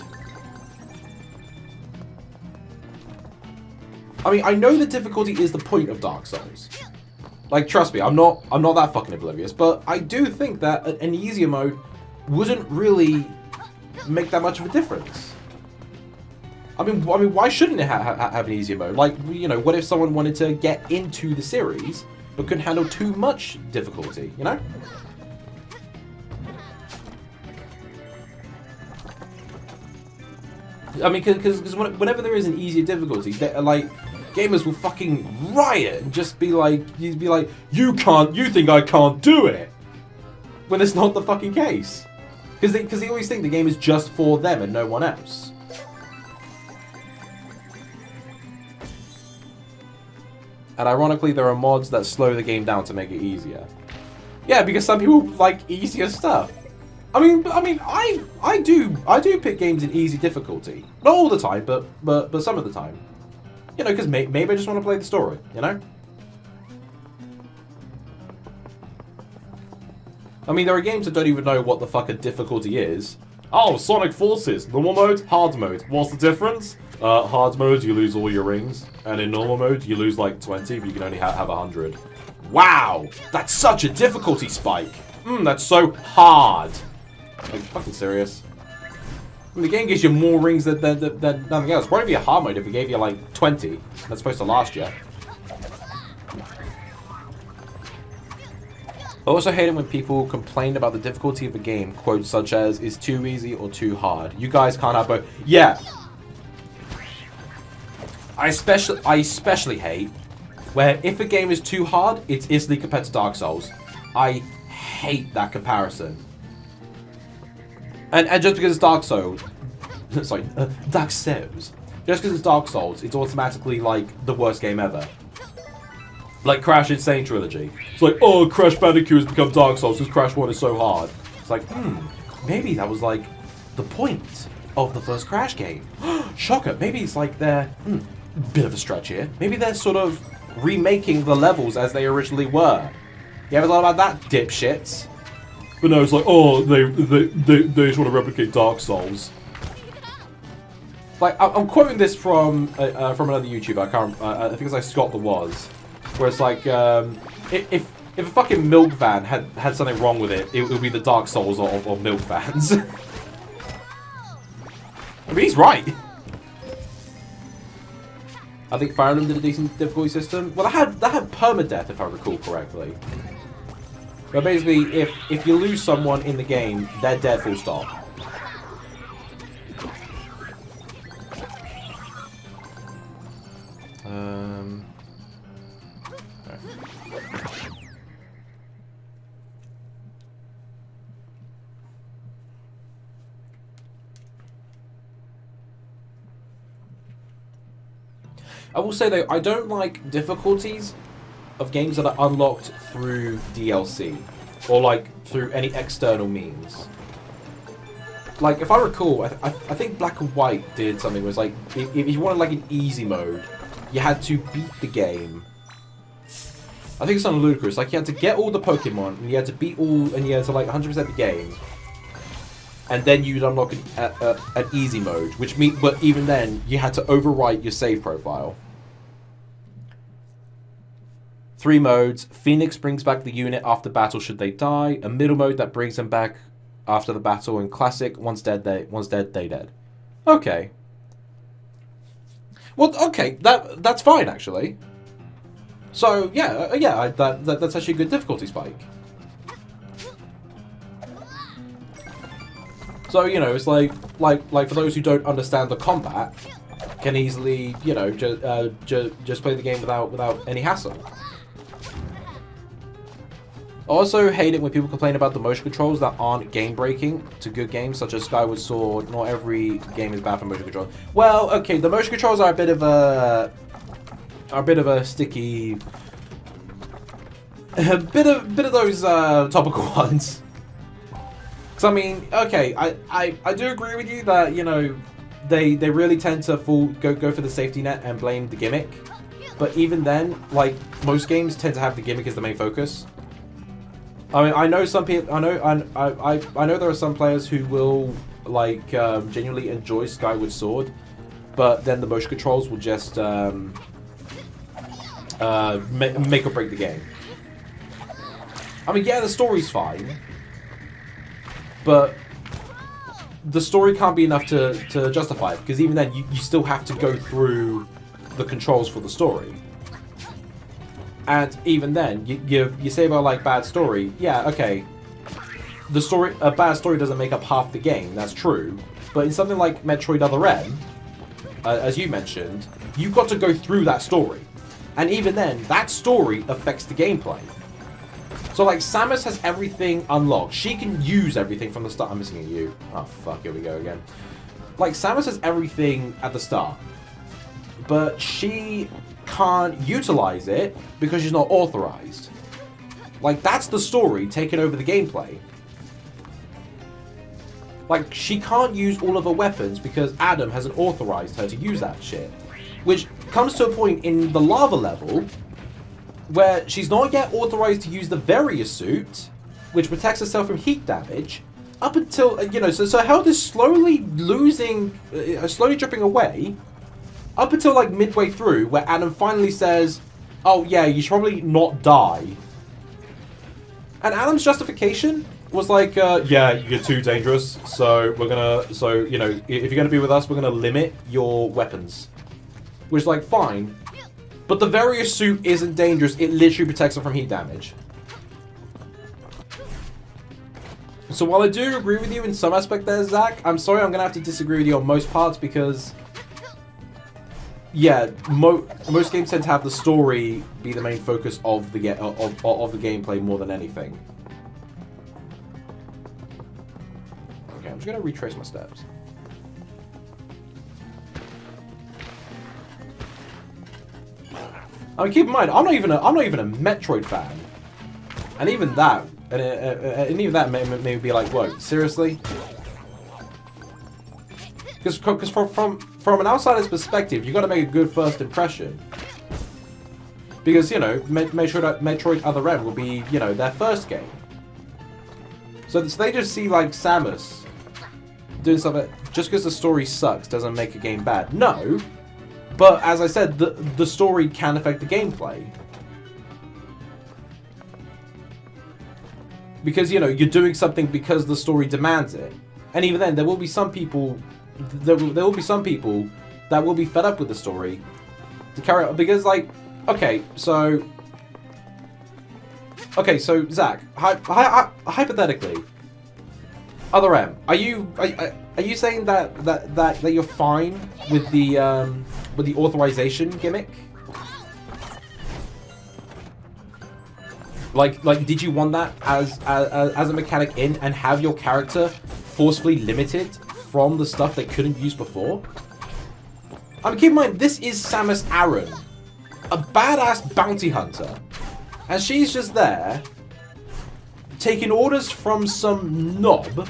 I mean, I know the difficulty is the point of Dark Souls. Like, trust me, I'm not that fucking oblivious, but I do think that an easier mode wouldn't really make that much of a difference. I mean, why shouldn't it have an easier mode? Like, you know, what if someone wanted to get into the series but couldn't handle too much difficulty, you know? I mean, because whenever there is an easier difficulty, like, gamers will fucking riot and just be like, you think I can't do it, when it's not the fucking case, because they always think the game is just for them and no one else. And ironically, there are mods that slow the game down to make it easier. Yeah, because some people like easier stuff. I mean, I do pick games in easy difficulty. Not all the time, but some of the time. You know, because maybe I just want to play the story. You know. I mean, there are games that don't even know what the fuck a difficulty is. Oh, Sonic Forces, normal mode, hard mode. What's the difference? Hard mode, you lose all your rings, and in normal mode, you lose like 20, but you can only have 100. Wow, that's such a difficulty spike. That's so hard. Are you fucking serious? I mean, the game gives you more rings than nothing else. Why would it be a hard mode if it gave you like 20? That's supposed to last you. I also hate it when people complain about the difficulty of a game, quotes such as, is too easy or too hard. You guys can't have both. Yeah. I especially hate where if a game is too hard, it's instantly compared to Dark Souls. I hate that comparison. And just because it's Dark Souls, sorry, Dark Souls, just because it's Dark Souls, it's automatically like the worst game ever. Like Crash Insane Trilogy. It's like, oh, Crash Bandicoot has become Dark Souls because Crash 1 is so hard. It's like, maybe that was like the point of the first Crash game. Shocker, maybe it's like they're, bit of a stretch here. Maybe they're sort of remaking the levels as they originally were. You ever thought about that, dipshits? But no, it's like, oh, they just want to replicate Dark Souls. Like, I'm quoting this from another YouTuber. I think it's like Scott the Was. Where it's like, if a fucking milk van had something wrong with it, it would be the Dark Souls of milk vans. I mean, he's right. I think Fire Emblem did a decent difficulty system. Well, that had permadeath, if I recall correctly. But basically, if you lose someone in the game, they're dead full stop. I will say though, I don't like difficulties of games that are unlocked through DLC or like through any external means. Like if I recall, I think Black and White did something where it's like if you wanted like an easy mode, you had to beat the game. I think it's something ludicrous. Like you had to get all the Pokemon and you had to beat all, and you had to like 100% the game. And then you'd unlock an easy mode, but even then, you had to overwrite your save profile. 3 modes. Phoenix brings back the unit after battle should they die. A middle mode that brings them back after the battle. And classic, once dead, they dead. Okay. Well, okay, that's fine, actually. So, yeah, that's actually a good difficulty spike. So, you know, it's like for those who don't understand the combat, can easily, you know, just play the game without any hassle. I also hate it when people complain about the motion controls that aren't game-breaking to good games, such as Skyward Sword. Not every game is bad for motion controls. Well, okay, the motion controls are a bit of a sticky, a bit of those topical ones. Because I mean, okay, I do agree with you that, you know, they really tend to go for the safety net and blame the gimmick. But even then, like most games tend to have the gimmick as the main focus. I mean, I know some people. I know there are some players who will like genuinely enjoy Skyward Sword, but then the motion controls will just make or break the game. I mean, yeah, the story's fine, but the story can't be enough to justify it, because even then, you still have to go through the controls for the story. And even then, you say about like bad story, yeah, okay. A bad story doesn't make up half the game, that's true. But in something like Metroid Other M, as you mentioned, you've got to go through that story. And even then, that story affects the gameplay. So like, Samus has everything unlocked. She can use everything from the start. I'm missing a U. Oh fuck, here we go again. Like, Samus has everything at the start. But she can't utilize it because she's not authorized. Like, that's the story taking over the gameplay. Like, she can't use all of her weapons because Adam hasn't authorized her to use that shit. Which comes to a point in the lava level where she's not yet authorized to use the Various suit, which protects herself from heat damage, up until, you know, so health is slowly losing, slowly dripping away, up until like midway through, where Adam finally says, oh yeah, you should probably not die. And Adam's justification was like, yeah, you're too dangerous, so we're gonna, you know, if you're gonna be with us, we're gonna limit your weapons. Which is like, fine. But the Various suit isn't dangerous, it literally protects her from heat damage. So while I do agree with you in some aspect there, Zach, I'm sorry I'm gonna have to disagree with you on most parts because, yeah, most games tend to have the story be the main focus of the gameplay more than anything. Okay, I'm just gonna retrace my steps. I mean, keep in mind, I'm not even a Metroid fan, and even that, may be like, whoa, seriously? Because from an outsider's perspective, you got to make a good first impression. Because, you know, Metroid Other M will be, you know, their first game. So they just see like Samus doing stuff that just because the story sucks doesn't make a game bad. No. But as I said, the story can affect the gameplay. Because, you know, you're doing something because the story demands it. And even then, there will be some people that will be fed up with the story to carry on. Because, like, okay, so Zach, hypothetically, Other M, are you saying that you're fine with the authorization gimmick? Like, did you want that as a mechanic in and have your character forcefully limited from the stuff they couldn't use before? I mean, keep in mind, this is Samus Aran, a badass bounty hunter, and she's just there taking orders from some knob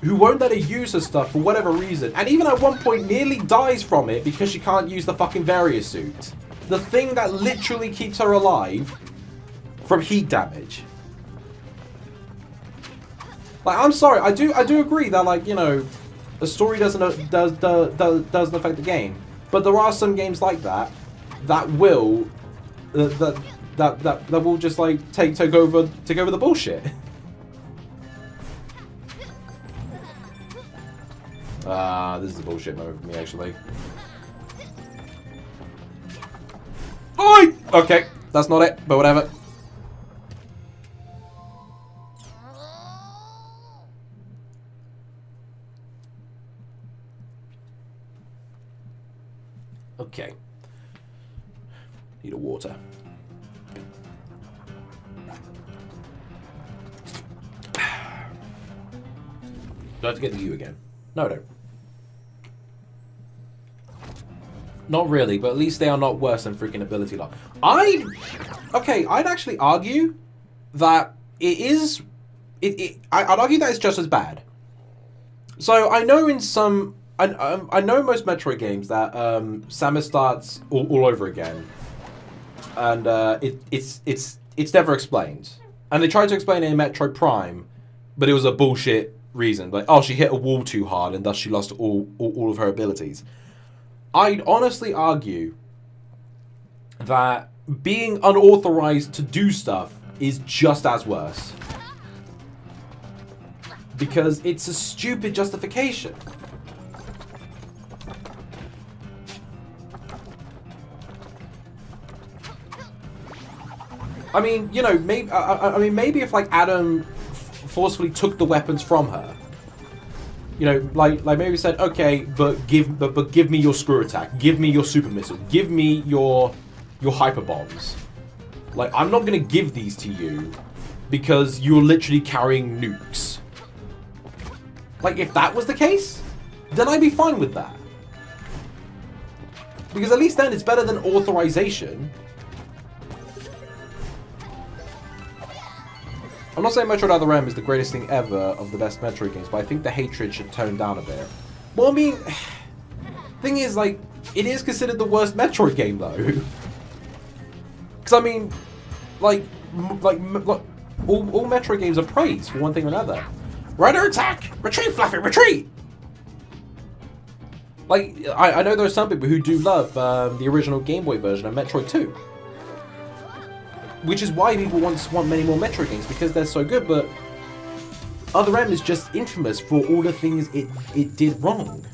who won't let her use her stuff for whatever reason, and even at one point nearly dies from it because she can't use the fucking Various suit. The thing that literally keeps her alive from heat damage. Like, I'm sorry, I do agree that, like, you know, the story doesn't affect the game, but there are some games like that will that will just like take over the bullshit. This is a bullshit moment for me, actually. Oi! Okay, that's not it, but whatever. Okay. Need a water. Do I have to get to you again? No, I don't. Not really, but at least they are not worse than freaking ability lock. I'd actually argue that it is... I'd argue that it's just as bad. So I know in some... I know in most Metroid games that Samus starts all over again. And it's never explained. And they tried to explain it in Metroid Prime, but it was a bullshit reason. Like, oh, she hit a wall too hard and thus she lost all of her abilities. I'd honestly argue that being unauthorized to do stuff is just as worse. Because it's a stupid justification. I mean, you know, maybe if like Adam forcefully took the weapons from her, you know, like maybe said, okay, but give me your screw attack, give me your super missile, give me your hyper bombs. Like, I'm not gonna give these to you because you're literally carrying nukes. Like, if that was the case, then I'd be fine with that. Because at least then it's better than authorization. I'm not saying Metroid Other M is the greatest thing ever of the best Metroid games, but I think the hatred should tone down a bit. Well, I mean, thing is, like, it is considered the worst Metroid game, though. Because, I mean, all Metroid games are praised for one thing or another. Rider attack! Retreat, Fluffy, retreat! Like, I know there are some people who do love the original Game Boy version of Metroid 2. Which is why people want many more Metroid games, because they're so good, but Other M is just infamous for all the things it did wrong.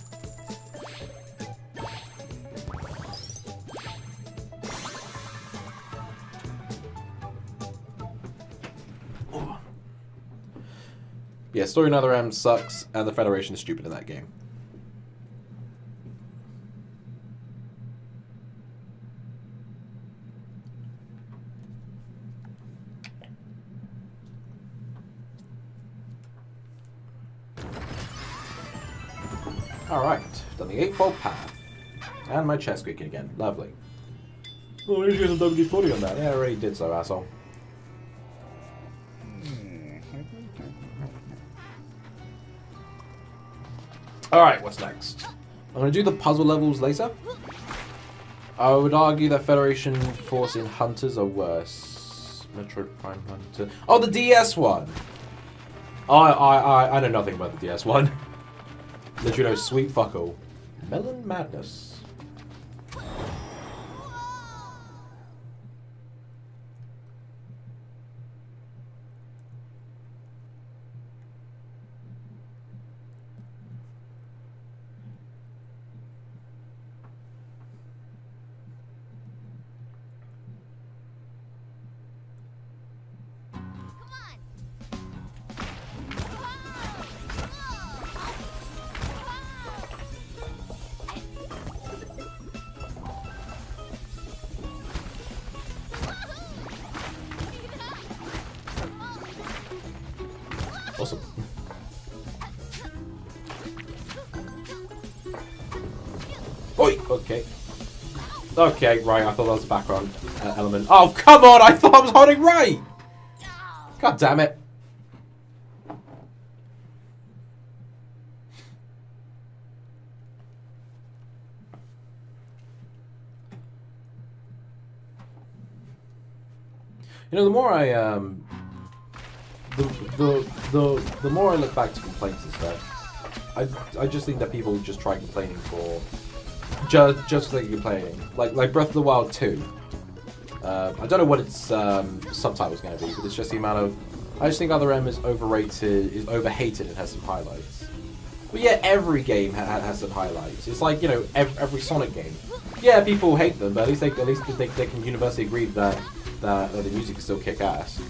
Yeah, story in Other M sucks, and the Federation is stupid in that game. Alright, done the eightfold path. And my chest squeaking again. Lovely. Oh, here's a WD-40 on that. Yeah, I already did so, asshole. Alright, what's next? I'm going to do the puzzle levels later. I would argue that Federation Force in Hunters are worse. Metroid Prime Hunter. Oh, the DS one! I know nothing about the DS one. Literally, sweet fuckle. Melon Madness. Awesome. Oi! Okay. Okay, right, I thought that was a background element. Oh, come on! I thought I was holding right! God damn it. You know, the more I, the more I look back to complaints and stuff, I just think that people just try complaining for just for complaining. Like Breath of the Wild 2. I don't know what its subtitle's going to be, but it's just the amount of. I just think Other M is overrated, is overhated, and has some highlights. But yeah, every game has some highlights. It's like, you know, every Sonic game. Yeah, people hate them, but at least they can universally agree that the music can still kick ass.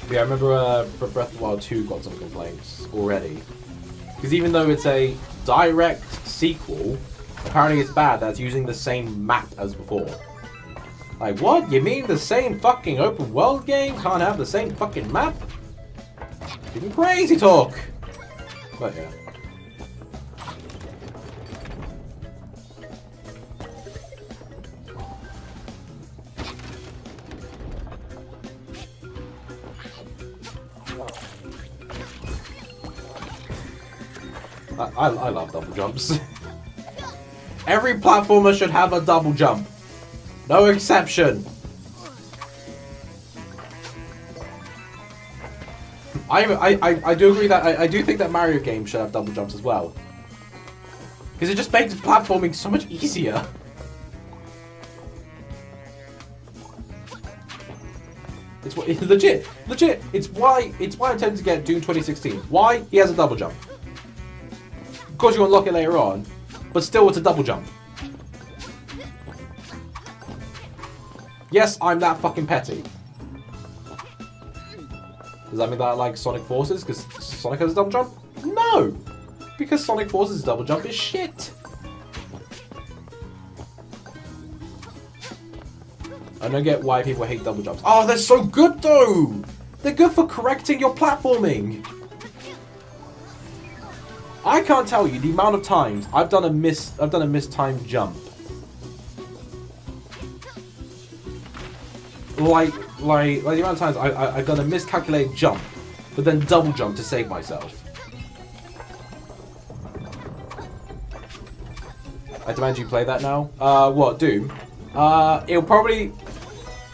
But yeah, I remember Breath of the Wild 2 got some complaints already. Because even though it's a direct sequel, apparently it's bad that's using the same map as before. Like, what? You mean the same fucking open world game can't have the same fucking map? Even crazy talk! But yeah. I love double jumps. Every platformer should have a double jump. No exception. I do agree that I do think that Mario games should have double jumps as well. Because it just makes platforming so much easier. It's legit. It's why I tend to get Doom 2016. Why? He has a double jump. Of course you unlock it later on, but still it's a double jump. Yes, I'm that fucking petty. Does that mean that I like Sonic Forces because Sonic has a double jump? No! Because Sonic Forces' double jump is shit. I don't get why people hate double jumps. Oh, they're so good though! They're good for correcting your platforming. I can't tell you the amount of times I've done a mistimed jump. Like the amount of times I've done a miscalculated jump, but then double jump to save myself. I demand you play that now. What, Doom?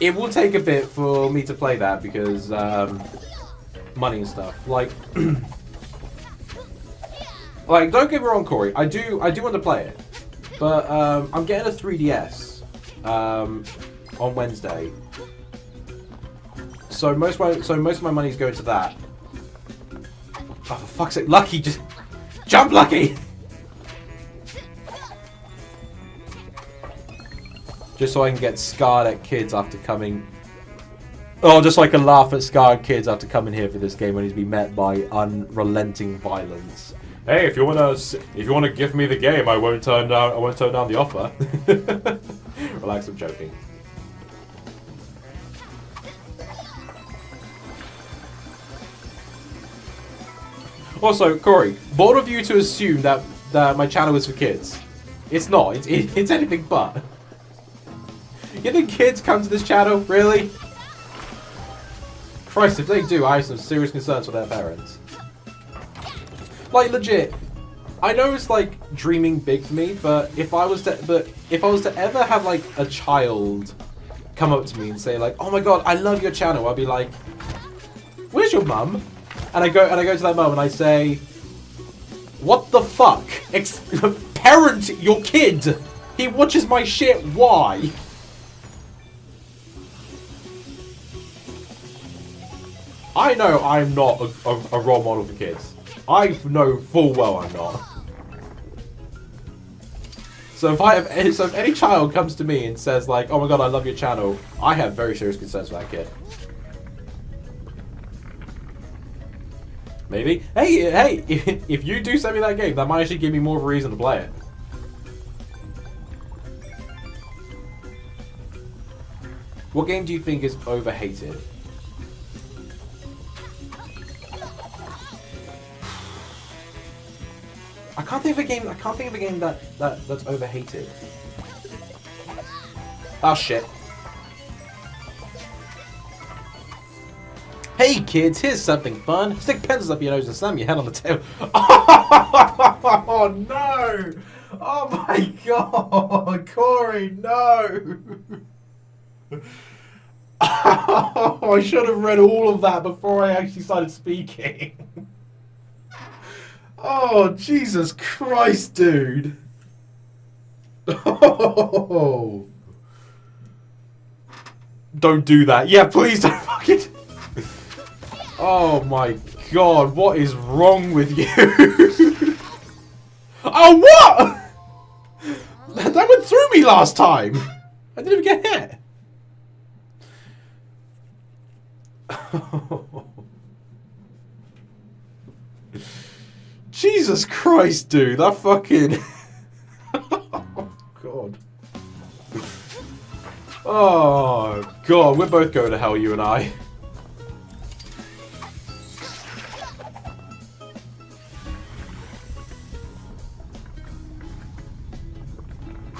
It will take a bit for me to play that because money and stuff. Like, like don't get me wrong, Corey. I do want to play it, but I'm getting a 3DS on Wednesday. So most of my money's going to that. Oh, for fuck's sake, Lucky, just jump, Lucky. Just so I can get scarred at kids after coming... Oh, just so I can laugh at scarred kids after coming here for this game when he's been met by unrelenting violence. Hey, if you wanna give me the game, I won't turn down the offer. Relax, I'm joking. Also, Corey, bold of you to assume that my channel is for kids. It's not. It's anything but. You think kids come to this channel? Really? Christ, if they do, I have some serious concerns for their parents. Like, legit. I know it's like dreaming big for me, but if I was to ever have like a child come up to me and say like, "Oh my god, I love your channel," I'd be like, "Where's your mum?" And I go to that mum and I say, "What the fuck? Parent your kid. He watches my shit. Why?" I know I'm not a role model for kids. I know full well I'm not. So if any child comes to me and says like, "Oh my god, I love your channel," I have very serious concerns for that kid. Maybe. Hey, if you do send me that game, that might actually give me more of a reason to play it. What game do you think is overhated? I can't think of a game that's overhated. Oh shit. Hey kids, here's something fun. Stick pencils up your nose and slam your head on the table. Oh no! Oh my god, Corey, no! Oh, I should have read all of that before I actually started speaking. Oh, Jesus Christ, dude. Oh. Don't do that. Yeah, please don't fucking... Oh my god, what is wrong with you? Oh, what? That went through me last time. I didn't even get hit. Jesus Christ, dude, that fucking... Oh, God. Oh, God, we're both going to hell, you and I.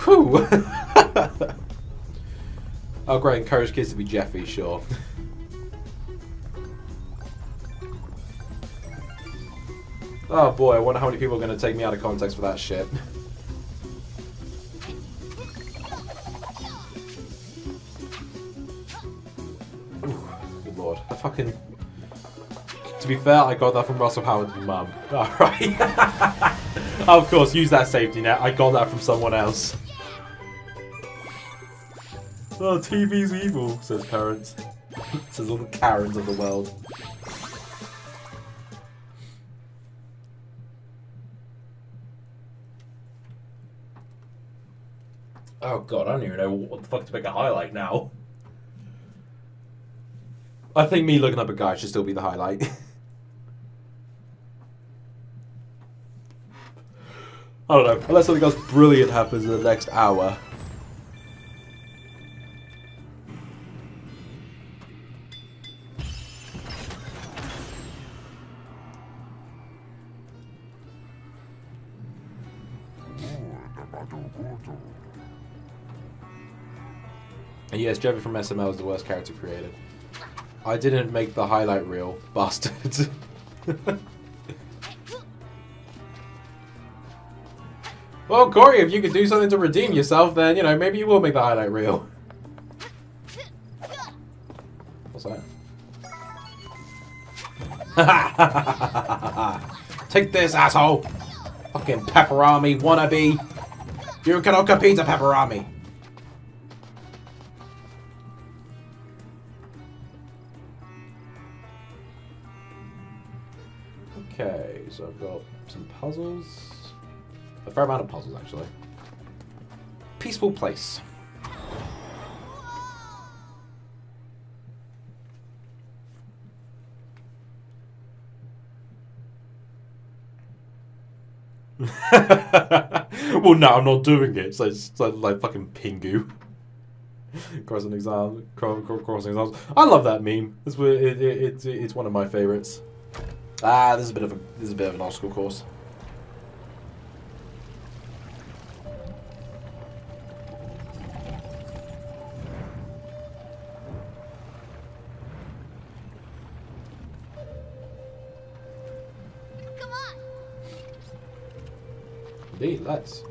Whew. Oh, great, encourage kids to be Jeffy, sure. Oh boy, I wonder how many people are going to take me out of context for that shit. Ooh, good lord. I fucking... To be fair, I got that from Russell Howard's mum. Alright. Of course, use that safety net. I got that from someone else. Oh, TV's evil, says parents. Says all the Karens of the world. Oh god, I don't even know what the fuck to make a highlight now. I think me looking up a guy should still be the highlight. I don't know, unless something else brilliant happens in the next hour. And yes, Jovi from SML is the worst character created. I didn't make the highlight reel, bastards. Well, Corey, if you could do something to redeem yourself, then, you know, maybe you will make the highlight reel. What's that? Take this, asshole! Fucking pepperami wannabe! You cannot compete to pepperami! Okay, so I've got some puzzles. A fair amount of puzzles, actually. Peaceful place. Well, no, I'm not doing it. So it's like fucking Pingu. Crossing exams. I love that meme. It's one of my favorites. Ah, this is a bit of an obstacle course. Come on. Indeed, let's.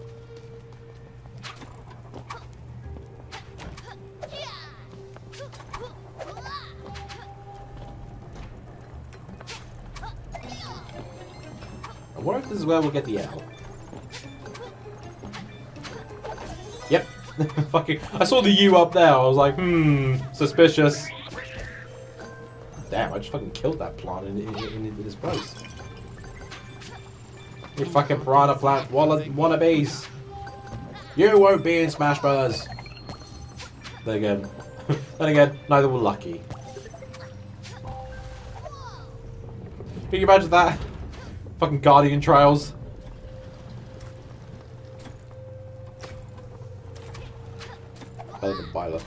I wonder if this is where we'll get the L. Yep. Fucking. I saw the U up there. I was like, suspicious. Damn, I just fucking killed that plant in this place. You fucking piranha plant wannabes. You won't be in Smash Brothers. Then again, neither will Lucky. Can you imagine that? Fucking Guardian Trials. Better than Byler.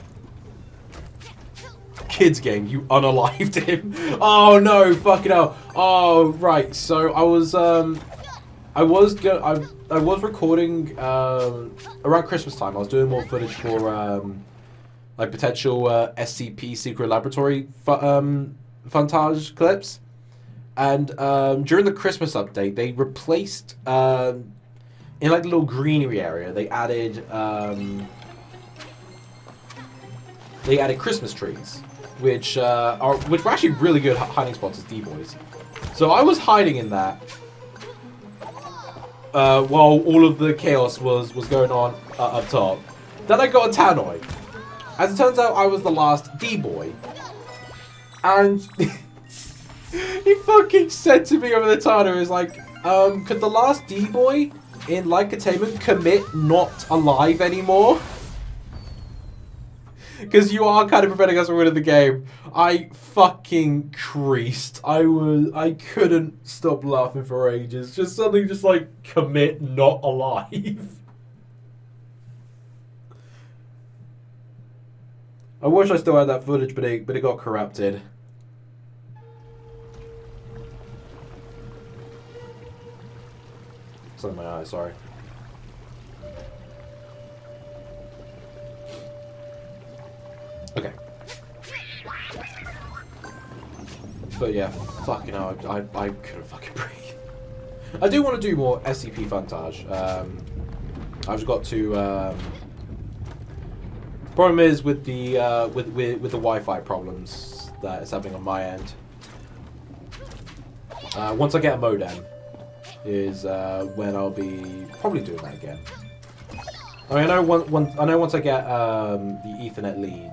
Kids game, you unalived him. Oh no, fucking hell. Oh right, so I was recording around Christmas time. I was doing more footage for like potential SCP Secret Laboratory funtage clips. And during the Christmas update, they replaced in like the little greenery area. They added Christmas trees, which were actually really good hiding spots as D-boys. So I was hiding in that while all of the chaos was going on up top. Then I got a Tannoy. As it turns out, I was the last D-boy, and. He fucking said to me over the time, he was like, could the last D-boy in Light Containment commit not alive anymore? Because you are kind of preventing us from winning the game. I fucking creased. I couldn't stop laughing for ages. Just something just like, commit not alive. I wish I still had that footage, but it got corrupted. Something in my eye, sorry. Okay. But yeah, fucking hell, I couldn't fucking breathe. I do want to do more SCP funtage. I've just got to. Problem is with the with the Wi-Fi problems that is happening on my end. Once I get a modem, is when I'll be probably doing that again. I mean, I know once I get the Ethernet lead,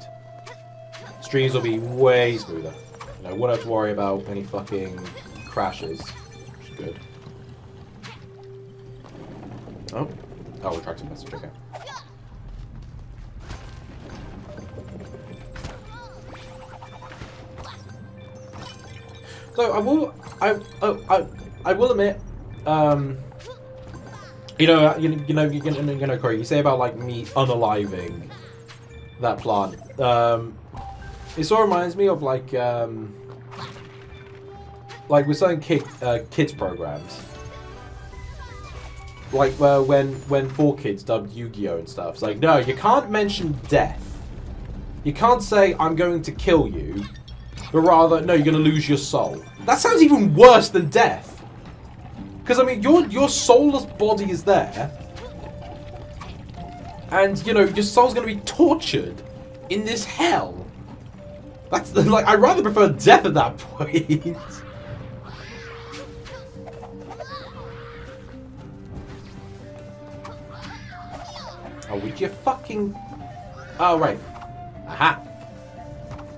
streams will be way smoother. You know, won't have to worry about any fucking crashes, which is good. Oh, retracted message. Okay. So I will admit. You know, Corey, you say about like me unaliving that plant. It sort of reminds me of like with certain kids programs. like when 4Kids dubbed Yu-Gi-Oh and stuff. It's like, no, you can't mention death. You can't say I'm going to kill you, but rather, no, you're going to lose your soul. That sounds even worse than death. Because I mean, your soulless body is there, and you know your soul's going to be tortured in this hell. That's like, I'd rather prefer death at that point. Oh, would you fucking... Oh, right. Aha!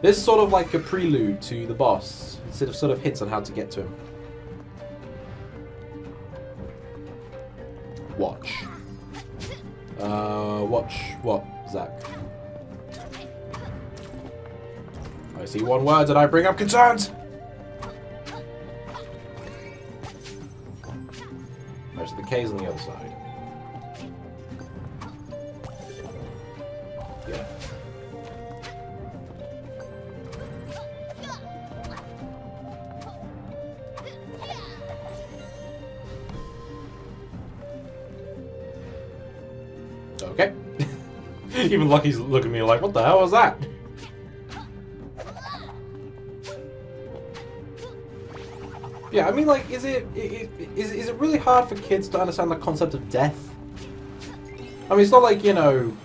This is sort of like a prelude to the boss. Instead of sort of hints on how to get to him. Watch. Watch what, Zach? I see one word and I bring up concerns! Right, so the K's on the other side. Yeah. Okay. Even Lucky's looking at me like, what the hell was that? Yeah, I mean, like, is it really hard for kids to understand the concept of death? I mean, it's not like, you know...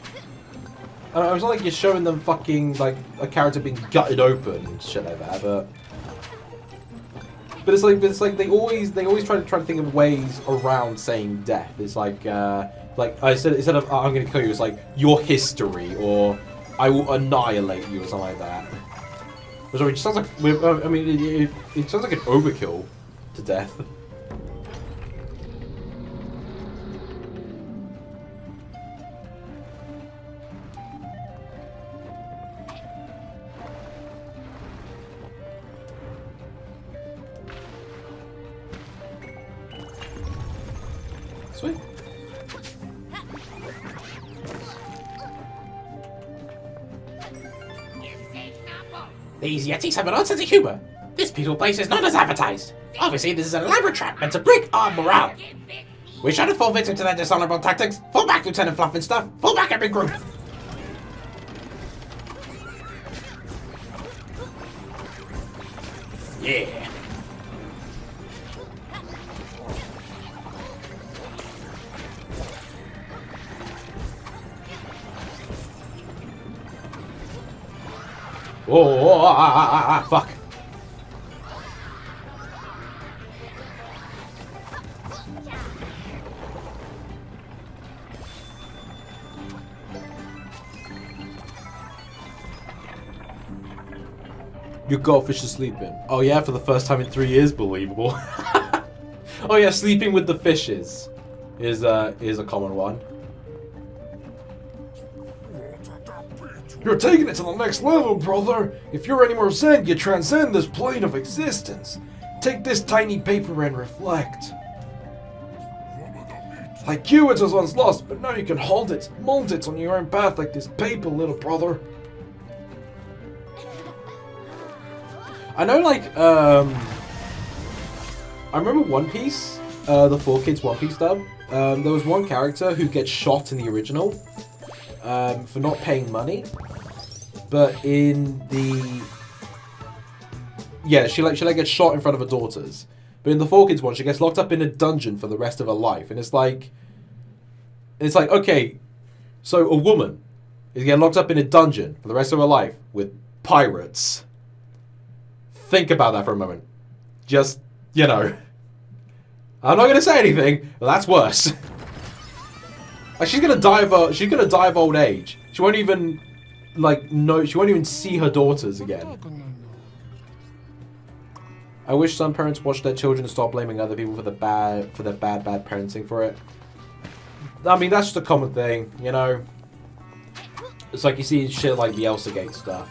it's not like you're showing them fucking, like, a character being gutted open and shit like that, but... But it's like they always try to think of ways around saying death. It's like I said, instead of I'm going to kill you, it's like your history, or I will annihilate you, or something like that. Which sounds like, I mean, it sounds like an overkill to death. Sweet. These Yetis have an odd sense of humor. This peaceful place is not as advertised. Obviously, this is an elaborate trap meant to break our morale. We shouldn't fall victim to their dishonorable tactics. Fall back, Lieutenant Fluff and Stuff. Fall back, every group. Yeah. Oh, fuck. Your goldfish is sleeping. Oh yeah, for the first time in 3 years, believable. Oh yeah, sleeping with the fishes is a common one. You're taking it to the next level, brother. If you're any more Zen, you transcend this plane of existence. Take this tiny paper and reflect. Like you, it was once lost, but now you can hold it, mold it on your own path like this paper, little brother. I know, like, I remember One Piece, the 4Kids One Piece dub. There was one character who gets shot in the original for not paying money, but in the she gets shot in front of her daughters. But in the 4Kids one, she gets locked up in a dungeon for the rest of her life, and it's like okay, so a woman is getting locked up in a dungeon for the rest of her life with pirates. Think about that for a moment. Just, you know. I'm not gonna say anything, but that's worse. Like, she's gonna die of old age. She won't even she won't even see her daughters again. I wish some parents watch their children and stop blaming other people for their bad parenting for it. I mean, that's just a common thing, you know. It's like you see shit like the Elsagate stuff.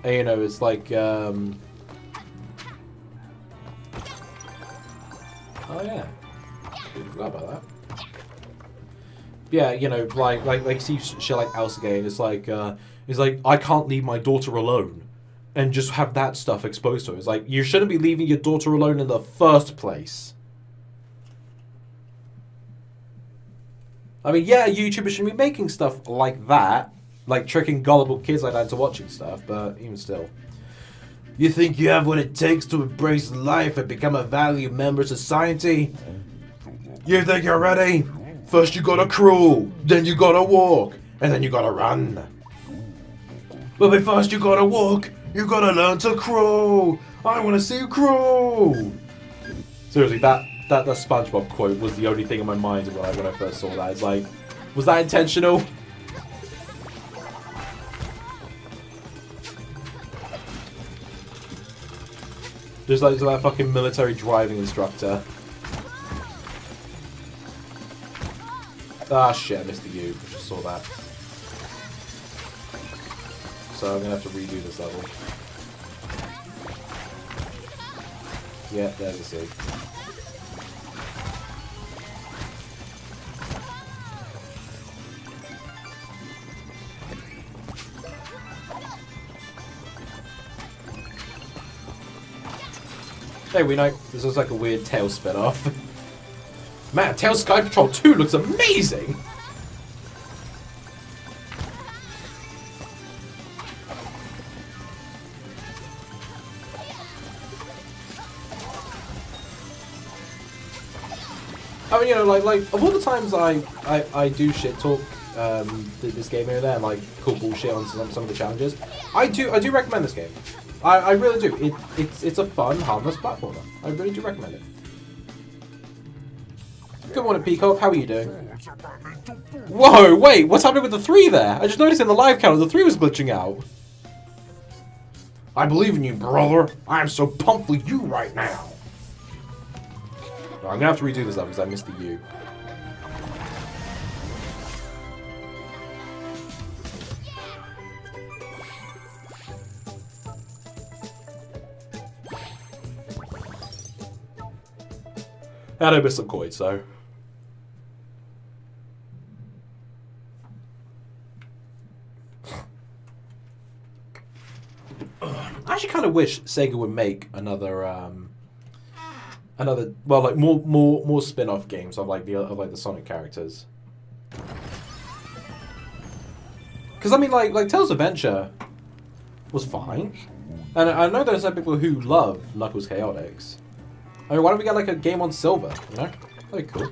And, you know, it's like, oh yeah. I forgot about that. Yeah, you know, like see shit like Elsagate, and it's like, I can't leave my daughter alone. And just have that stuff exposed to her. It's like, you shouldn't be leaving your daughter alone in the first place. I mean, yeah, YouTubers should be making stuff like that, like tricking gullible kids like that into watching stuff, but even still. You think you have what it takes to embrace life and become a valued member of society? You think you're ready? First you gotta crawl, then you gotta walk, and then you gotta run. But first you gotta walk, you gotta learn to crawl. I wanna see you crawl. Seriously, that SpongeBob quote was the only thing in my mind when I first saw that. It's like, was that intentional? Just like that fucking military driving instructor. Ah shit, I missed the U. I just saw that. So I'm gonna have to redo this level. Yeah, there's a C. Hey, we know this looks like a weird Tail spin-off. Man, Tail Sky Patrol 2 looks amazing! I mean, you know, like of all the times I do shit talk this game here and there, and like cool bullshit on some of the challenges, I do recommend this game. I really do. It's a fun, harmless platformer. I really do recommend it. Good morning, Peacock. How are you doing? Whoa, wait, what's happening with the 3 there? I just noticed in the live counter the 3 was glitching out. I believe in you, brother. I am so pumped for you right now. I'm gonna have to redo this level because I missed the U. And I missed some coins, so. I actually kind of wish Sega would make another, well, like more spin-off games of like the Sonic characters. Because I mean, like Tales of Adventure was fine, and I know there's some people who love Knuckles Chaotix. I mean, why don't we get like a game on Silver? You know, that'd be cool.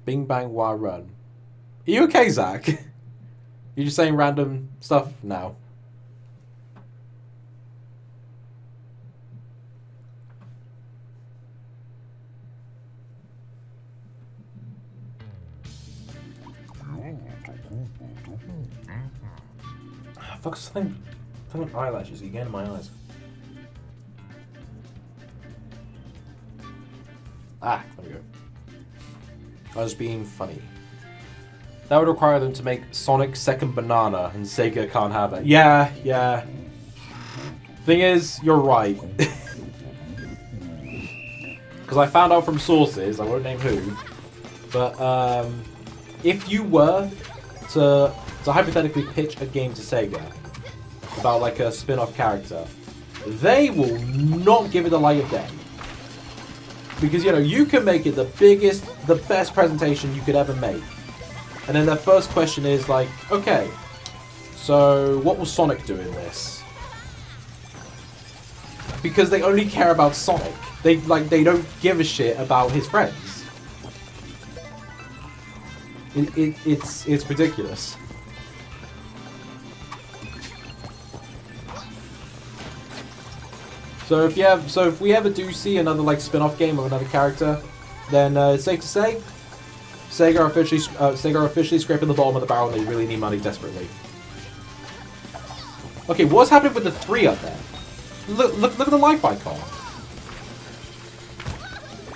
Bing bang wah run. Are you okay, Zach? You're just saying random stuff now. Fuck, something with eyelashes. You get in my eyes. Ah, there we go. I was being funny. That would require them to make Sonic Second Banana, and Sega can't have it. Yeah. Thing is, you're right. Because I found out from sources, I won't name who, but if you were to hypothetically pitch a game to Sega about like a spin-off character, they will not give it the light of day. Because, you know, you can make it the biggest, the best presentation you could ever make. And then their first question is like, okay, so what will Sonic do in this? Because they only care about Sonic. They don't give a shit about his friends. It's ridiculous. So if we ever do see another like spin-off game of another character, then it's safe to say Sega are officially scraping the bottom of the barrel and they really need money desperately. Okay, what's happening with the 3 up there? Look at the life icon.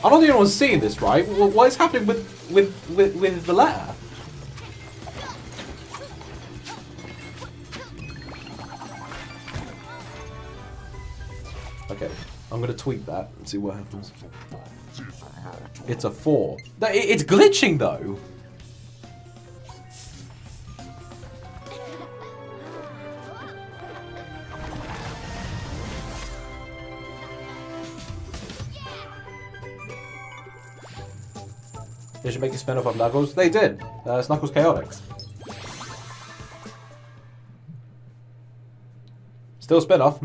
I don't think anyone's seeing this, right? What is happening with the letter? Okay, I'm gonna tweet that and see what happens. It's a 4. It's glitching though. They should make a spin-off of Knuckles. They did. It's Knuckles Chaotix. Still a spin-off.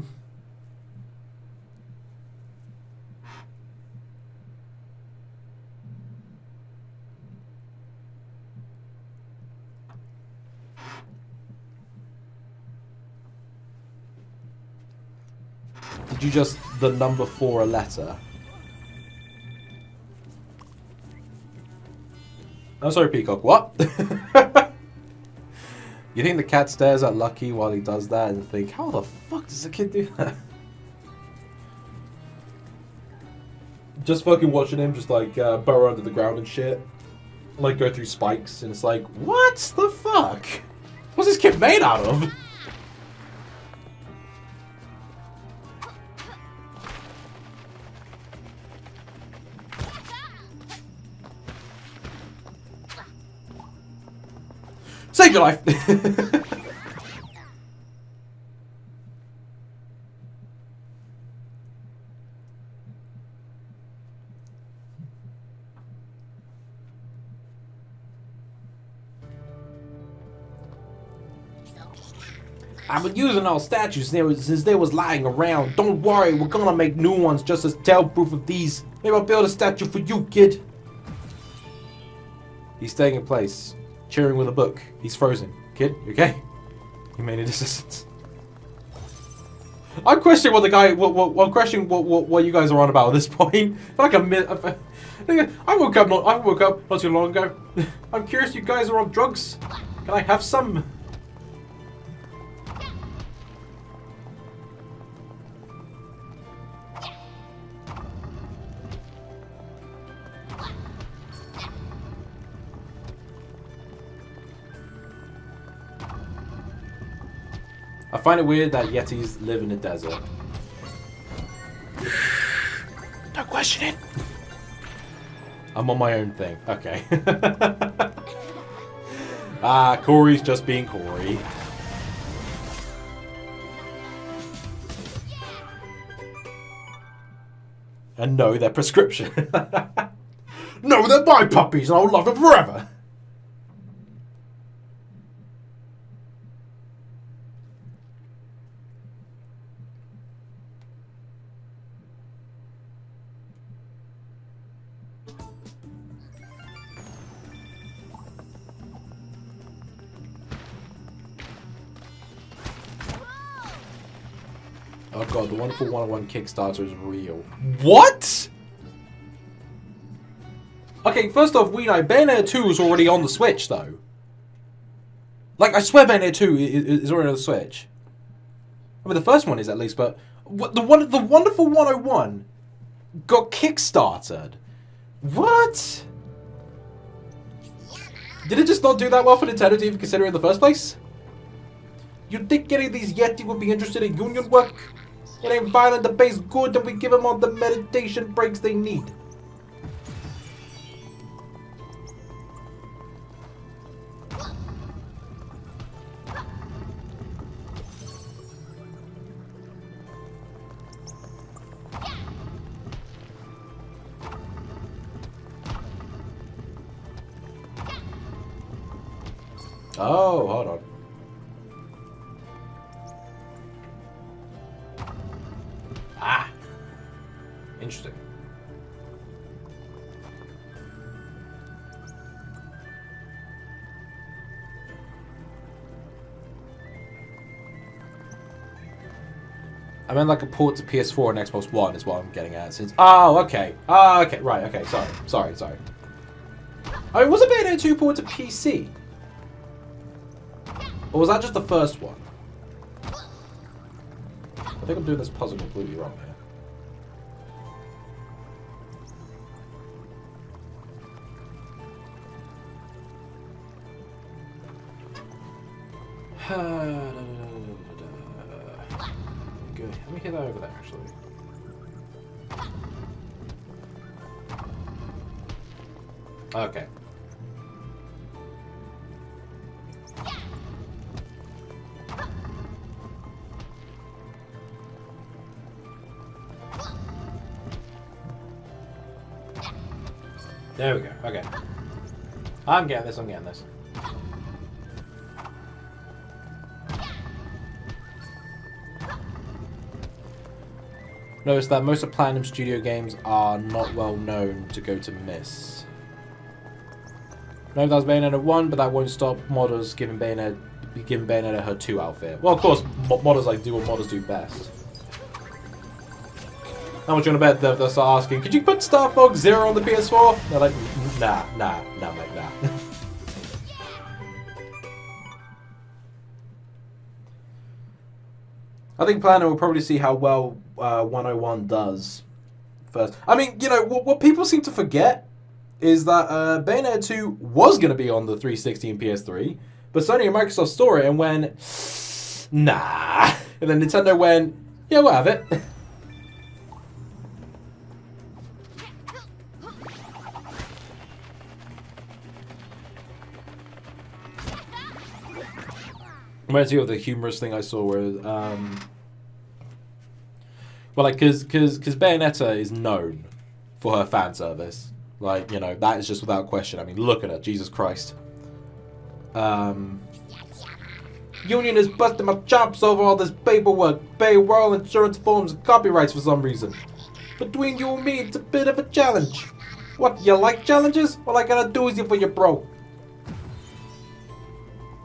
Did you just the number 4 a letter? I'm sorry, Peacock. What? You think the cat stares at Lucky while he does that and think, how the fuck does a kid do that? Just fucking watching him just like burrow under the ground and shit. Like go through spikes and it's like, what the fuck? What's this kid made out of? Save your life! I've been using all statues since they was lying around. Don't worry, we're gonna make new ones just as tell-proof of these. Maybe I'll build a statue for you, kid. He's staying in place. Cheering with a book. He's frozen. Kid, you okay? He made a desistance. I'm questioning what the guy. I'm questioning what you guys are on about at this point. I feel like I woke up not too long ago. I'm curious. You guys are on drugs. Can I have some? I find it weird that Yetis live in the desert. Don't question it. I'm on my own thing. Okay. Corey's just being Corey. And no, they're prescription. No, they're my puppies and I'll love them forever. Oh god, the Wonderful 101 Kickstarter is real. What? Okay, first off, we know Bayonetta 2 is already on the Switch, though. Like, I swear Bayonetta 2 is already on the Switch. I mean, the first one is at least, but the Wonderful 101 got kickstarted. What? Did it just not do that well for Nintendo to even consider it in the first place? You'd think any of these Yeti would be interested in union work? It ain't violent, the pay's good, and we give them all the meditation breaks they need. Oh, hold on. Ah! Interesting. I meant like a port to PS4 and Xbox One is what I'm getting at. Since okay. Okay, right, okay, sorry. I mean, was it Bayonetta 2 port to PC? Or was that just the first one? I think I'm doing this puzzle completely wrong here. Good. Let me hit that over there, actually. Okay. There we go. Okay. I'm getting this, I'm getting this. Notice that most of Platinum Studio games are not well known to go to miss. No, that was Bayonetta 1, but that won't stop modders giving Bayonetta her 2 outfit. Well, of course, modders like do what modders do best. How much you want to bet they'll start asking, could you put Star Fox Zero on the PS4? They're like, nah, mate, nah. I think Platinum will probably see how well 101 does first. I mean, you know, what people seem to forget is that Bayonetta 2 was going to be on the 360 and PS3, but Sony and Microsoft saw it and went, nah. And then Nintendo went, yeah, we'll have it. Reminds me of the humorous thing I saw where, well, like, cause Bayonetta is known for her fan service. Like, you know, that is just without question. I mean, look at her, Jesus Christ. Union is busting my chops over all this paperwork, payroll, insurance forms, and copyrights for some reason. Between you and me, it's a bit of a challenge. What, you like challenges? Well, I got a doozy for you, bro.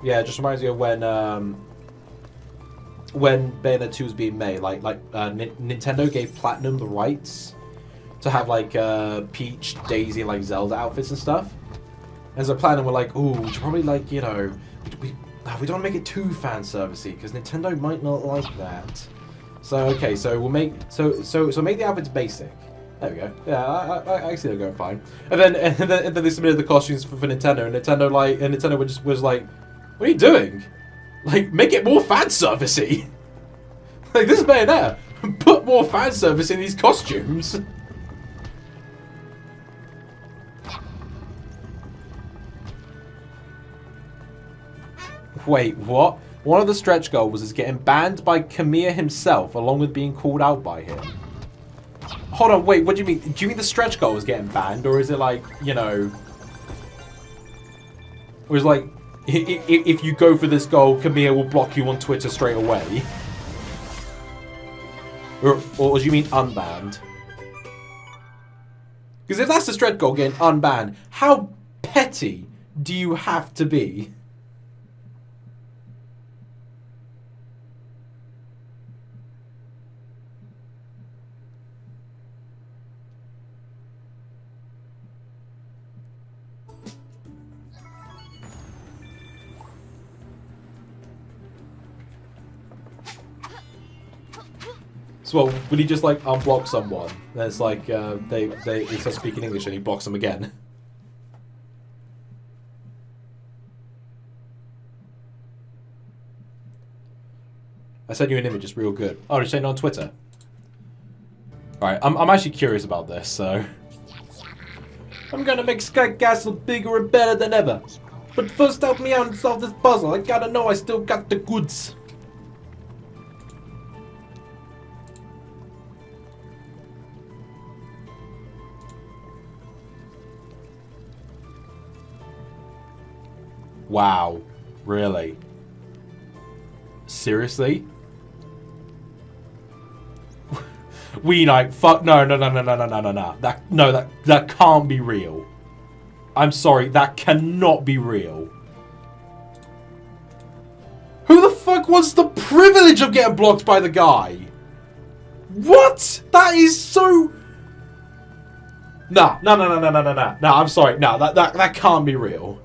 Yeah, it just reminds me of when Bayonetta 2 was being made. Like Nintendo gave Platinum the rights to have like Peach, Daisy, and like Zelda outfits and stuff. And so Platinum were like, ooh, we should probably like, you know, we don't want to make it too fan servicey because Nintendo might not like that. So okay, so we'll make so make the outfits basic. There we go. Yeah, I see they're going fine. And then they submitted the costumes for Nintendo, and Nintendo was like, what are you doing? Like, make it more fan servicey. Like, this is Bayonetta. Put more fan service in these costumes. Wait, what? One of the stretch goals is getting banned by Kamiya himself, along with being called out by him. Hold on, wait, what do you mean? Do you mean the stretch goal is getting banned, or is it like, you know... Or is it like... If you go for this goal, Kamiya will block you on Twitter straight away. Or do you mean unbanned? Because if that's the stretch goal getting unbanned, how petty do you have to be? So what, would he just like unblock someone? Then it's like they start speaking English and he blocks them again. I sent you an image, it's real good. Oh, did you send it on Twitter? Alright, I'm actually curious about this, so... I'm gonna make Sky Castle bigger and better than ever. But first help me out and solve this puzzle. I gotta know I still got the goods. Wow. Really? Seriously? We like fuck no. That can't be real. I'm sorry, that cannot be real. Who the fuck wants the privilege of getting blocked by the guy? What? That is so... No, I'm sorry. No, that can't be real.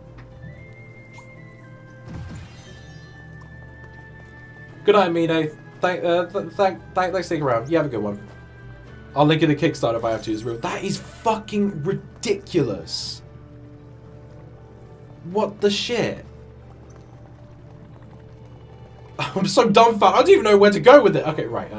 Good night, Mine. Thanks for sticking around. You have a good one. I'll link in the Kickstarter if I have to. It's real. That is fucking ridiculous. What the shit? I'm so dumbfounded. I don't even know where to go with it. Okay, right.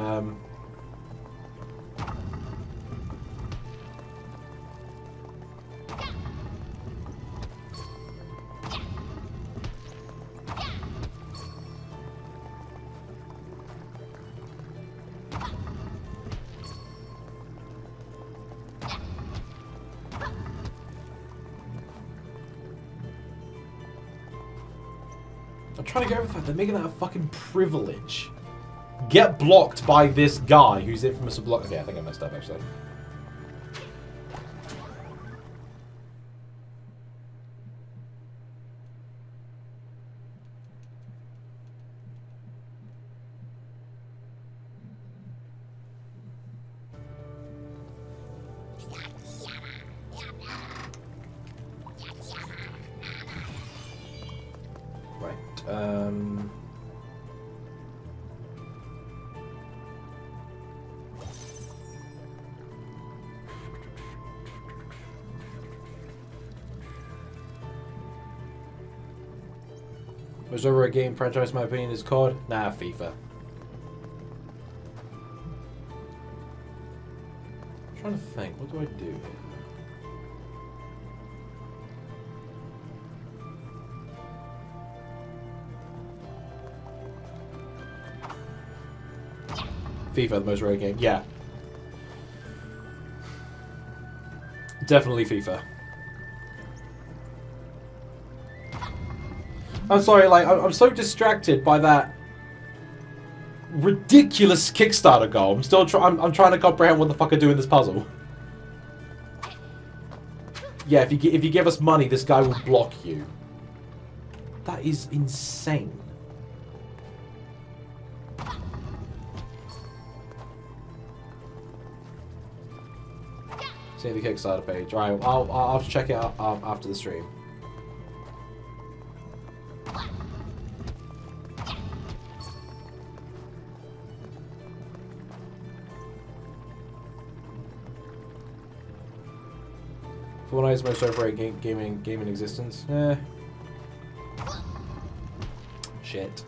I'm trying to get over the fact they're making that a fucking privilege. Get blocked by this guy who's infamous for block. Okay, I think I messed up actually. Was over a game franchise, in my opinion, is COD? Nah, FIFA. I'm trying to think, what do I do here? FIFA, the most rare game. Yeah. Definitely FIFA. I'm sorry, like, I'm so distracted by that ridiculous Kickstarter goal. I'm trying to comprehend what the fuck I do in this puzzle. Yeah, if you give us money, this guy will block you. That is insane. See the Kickstarter page. Alright, I'll have to check it out after the stream. Fortnite's most overrated game in existence. Shit.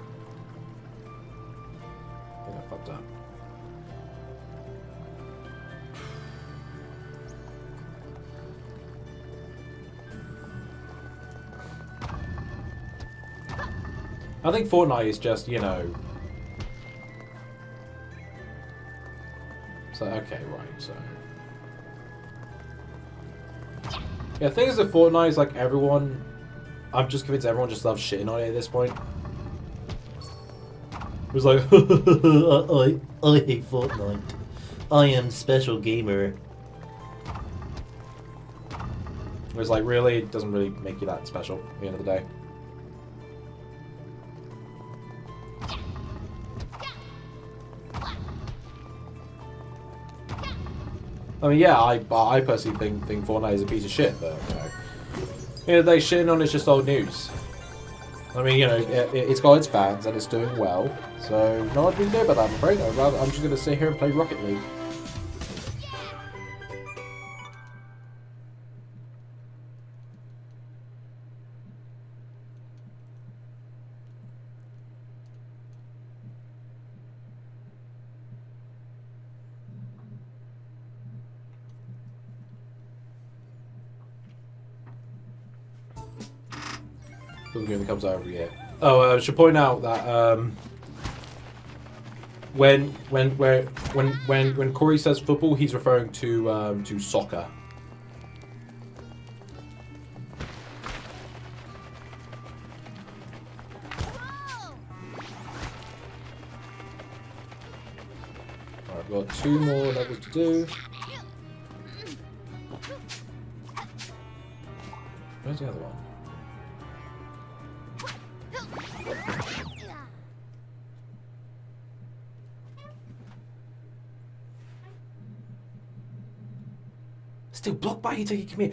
I think I fucked up. I think Fortnite is just, you know... So, okay, right, so... Yeah, the thing is that Fortnite is like everyone... I'm just convinced everyone just loves shitting on it at this point. It was like, I hate Fortnite. I am special gamer. It was like, really? It doesn't really make you that special at the end of the day. I mean, yeah, I personally think Fortnite is a piece of shit, but, they shitting on it's just old news. I mean, it's got its fans and it's doing well, so not much we can do about that, I'm afraid. I'm just going to sit here and play Rocket League. The game that comes out every year. Oh, I should point out that when Corey says football, he's referring to soccer. Alright, I've got 2 more levels to do. Where's the other one? Still blocked by you till you come here.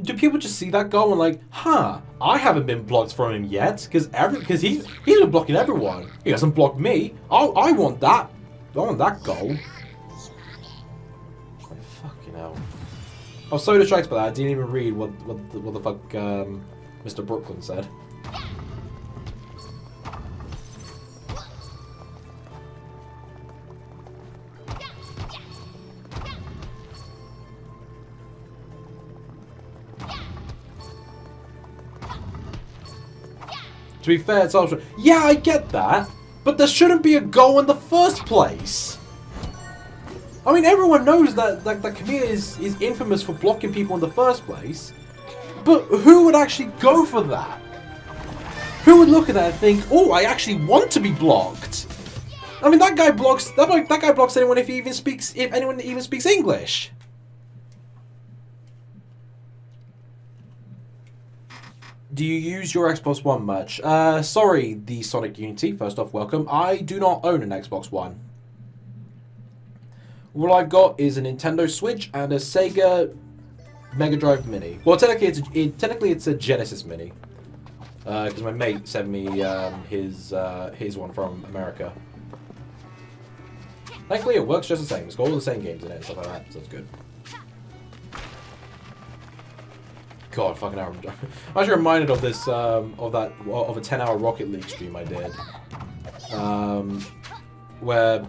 Do people just see that goal and like, huh? I haven't been blocked from him yet because he's been blocking everyone. He hasn't blocked me. I want that. I want that goal. Like, fucking hell. I was so distracted by that. I didn't even read what the fuck Mr. Brooklyn said. To be fair, it's optional. Yeah, I get that, but there shouldn't be a goal in the first place. I mean, everyone knows that Camille is infamous for blocking people in the first place, but who would actually go for that? Who would look at that and think, oh, I actually want to be blocked? I mean, that guy blocks. That guy blocks anyone if anyone even speaks English. Do you use your Xbox One much? Sorry, the Sonic Unity. First off, welcome. I do not own an Xbox One. All I've got is a Nintendo Switch and a Sega Mega Drive Mini. Well, technically it's a Genesis Mini. Because my mate sent me his one from America. Thankfully, it works just the same. It's got all the same games in it and stuff like that, so it's good. God, fucking hell. I'm actually reminded of this, of a 10-hour Rocket League stream I did. Where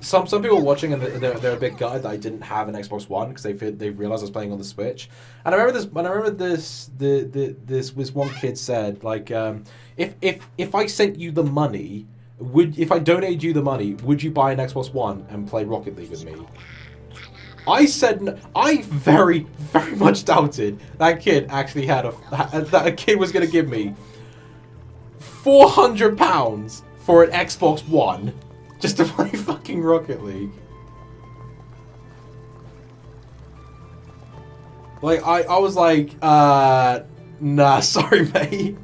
some people were watching and they're a bit gutted that I didn't have an Xbox One because they realized I was playing on the Switch. And I remember this one kid said, like, if I sent you the money, if I donated you the money, would you buy an Xbox One and play Rocket League with me? I said no. I very, very much doubted that kid actually had that a kid was going to give me £400 for an Xbox One just to play fucking Rocket League. Like, I was like, nah, sorry, mate.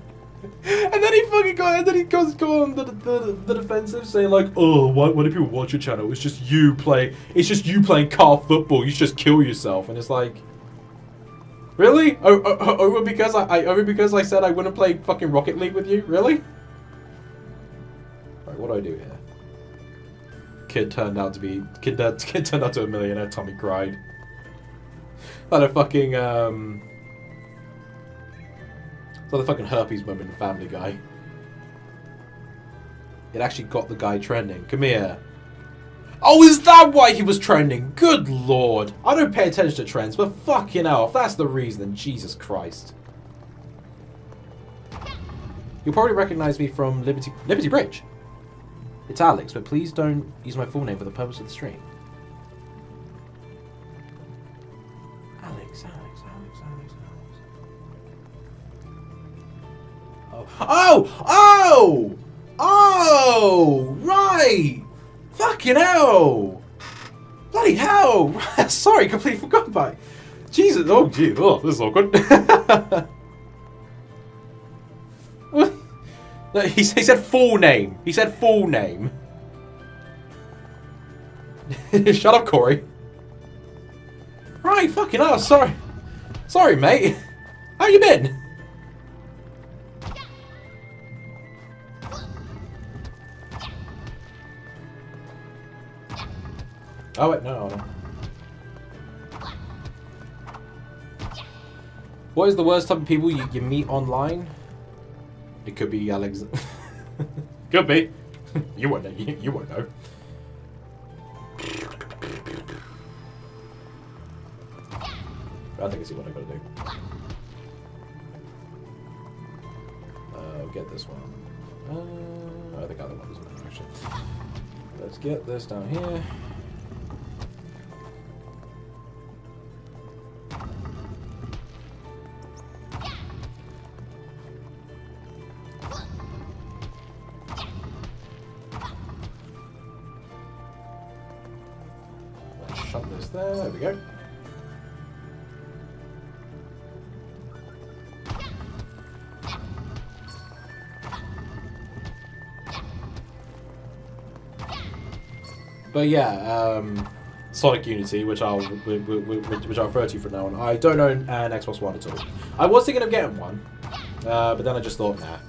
And then he fucking goes on the defensive, saying like, oh, why do people watch your channel? It's just you playing car football. You should just kill yourself. And it's like, really? Over because I said I wouldn't play fucking Rocket League with you? Really? Right, what do I do here? Kid turned out to a millionaire. Tommy cried. Like a fucking It's like the fucking herpes moment in Family Guy. It actually got the guy trending. Come here. Oh, is that why he was trending? Good lord. I don't pay attention to trends, but fucking hell, if that's the reason, then Jesus Christ. You'll probably recognize me from Liberty Bridge. It's Alex, but please don't use my full name for the purpose of the stream. Alex. Oh, right. Fucking hell. Bloody hell. Sorry, completely forgot about it. Jesus, oh, gee, oh, this is awkward. No, he said full name. He said full name. Shut up, Corey. Right, fucking hell, sorry. Sorry, mate. How you been? Oh, wait, no. What is the worst type of people you meet online? It could be Alex. Could be. You won't know. You won't know. I think I see what I gotta do. Get this one. I think other one isn't actually. Let's get this down here. Shut this there. There we go. But yeah, Sonic Unity, which I'll refer to from now on. I don't own an Xbox One at all. I was thinking of getting one, but then I just thought, nah.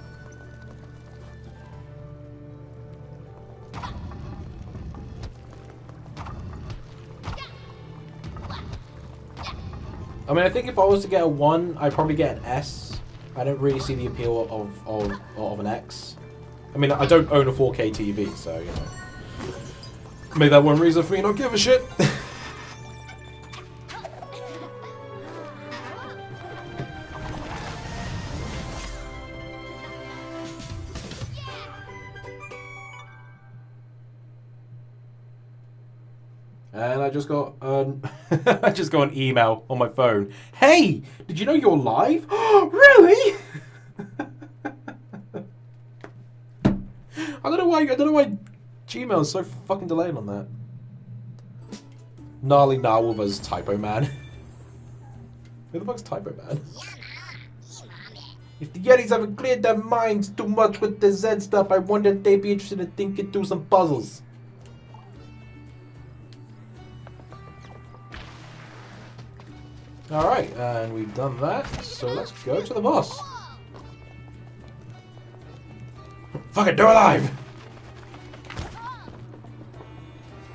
I mean, I think if I was to get a 1, I'd probably get an S. I don't really see the appeal of an X. I mean, I don't own a 4K TV, so, you know. Maybe that one reason for me not give a shit. And I just got an email on my phone. Hey, did you know you're live? Really? I don't know why Gmail is so fucking delayed on that. Gnarly Narwhal versus Typo Man. Who the fuck's Typo Man? If the Yetis haven't cleared their minds too much with the Zen stuff, I wonder if they'd be interested in thinking through some puzzles. Alright, and we've done that, so let's go to the boss. Fucking do it live!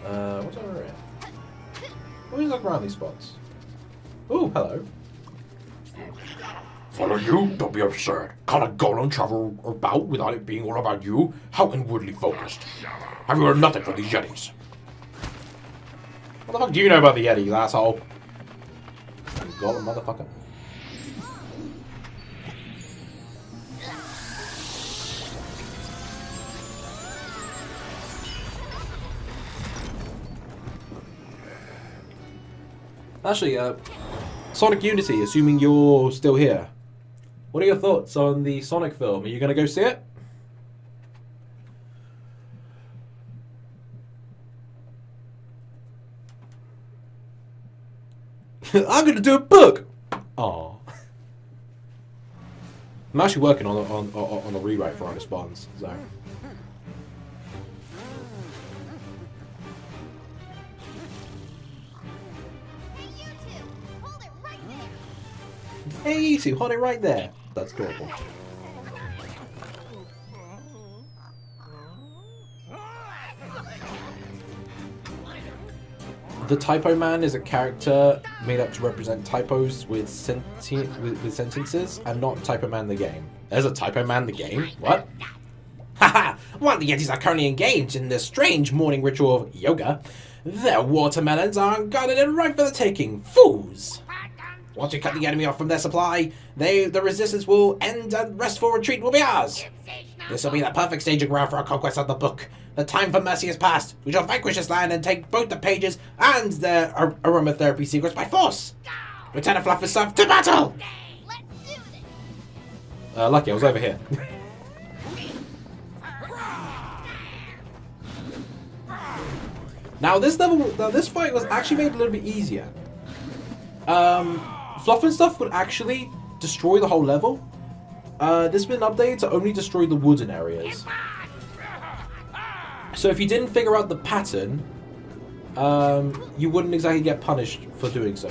What's over here? Let me look around these spots. Ooh, hello. Follow you? Don't be absurd. Can't a golem travel about without it being all about you? How inwardly focused. Have you heard nothing from these Yetis? What the fuck do you know about the Yetis, asshole? You golem motherfucker. Actually, Sonic Unity, assuming you're still here. What are your thoughts on the Sonic film? Are you going to go see it? I'm going to do a book! Aww. I'm actually working on a rewrite for Honest Bonds, so... Hey, you two, hold it right there. That's adorable. The Typo Man is a character made up to represent typos with sentences, and not Typo Man the game. There's a Typo Man the game? What? Haha! While the Yetis are currently engaged in this strange morning ritual of yoga, their watermelons are unguarded and ripe for the taking. Fools! Once we cut the enemy off from their supply, the resistance will end and restful retreat will be ours. This will be the perfect staging ground for our conquest of the book. The time for mercy is past. We shall vanquish this land and take both the pages and their aromatherapy secrets by force. Lieutenant Fluff is served to battle! Lucky, I was over here. Now this fight was actually made a little bit easier. Fluff and stuff would actually destroy the whole level. This has been updated to only destroy the wooden areas. So if you didn't figure out the pattern, you wouldn't exactly get punished for doing so.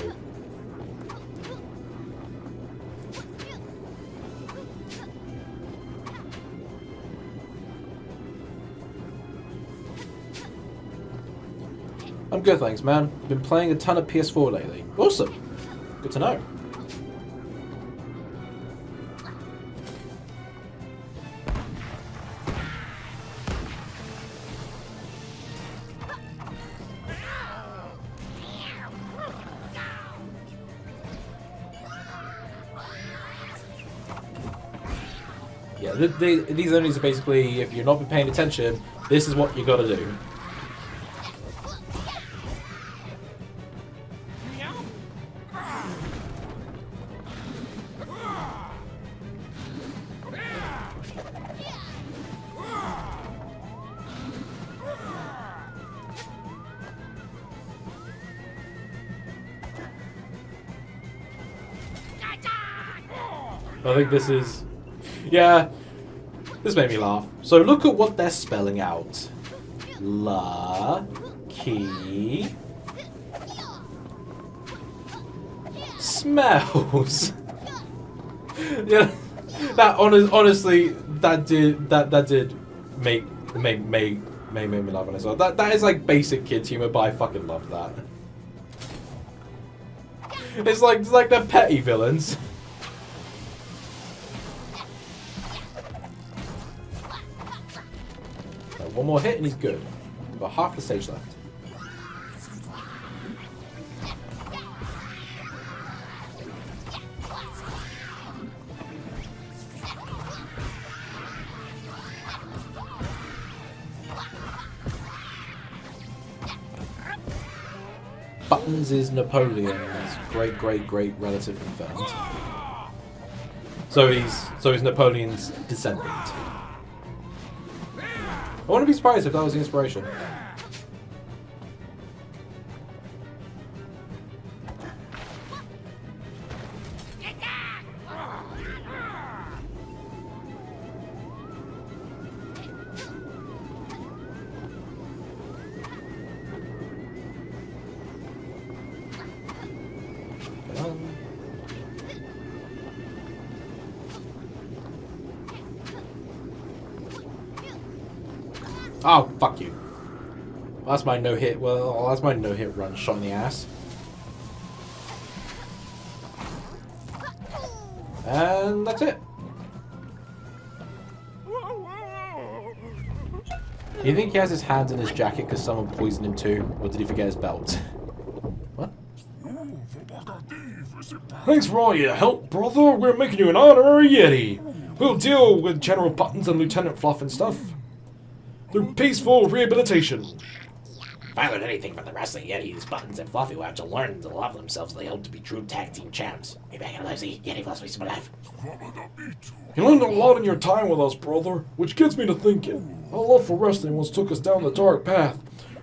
I'm good, thanks, man. Been playing a ton of PS4 lately. Awesome. Good to know. Yeah, these enemies are basically, if you're not been paying attention, this is what you gotta do. I think this is... Yeah, this made me laugh. So look at what they're spelling out. Lucky smells. Yeah, that honestly, that did make me laugh when I saw it. That is like basic kids humor, but I fucking love that. It's like they're petty villains. One more hit and he's good. We've got half the stage left. Buttons is Napoleon's great relative confirmed. So he's Napoleon's descendant. I wouldn't be surprised if that was the inspiration. Oh, fuck you. That's my no-hit, well, that's my no-hit run shot in the ass. And that's it. Do you think he has his hands in his jacket because someone poisoned him too? Or did he forget his belt? What? Thanks for all your help, brother. We're making you an honorary Yeti. We'll deal with General Buttons and Lieutenant Fluff and stuff. Through peaceful rehabilitation. If I learned anything from the wrestling Yetis, Buttons and Fluffy will have to learn to love themselves if they hope to be true tag team champs. Maybe I can lose the Yeti philosophy of my life. You learned a lot in your time with us, brother, which gets me to thinking. Our love for wrestling once took us down the dark path.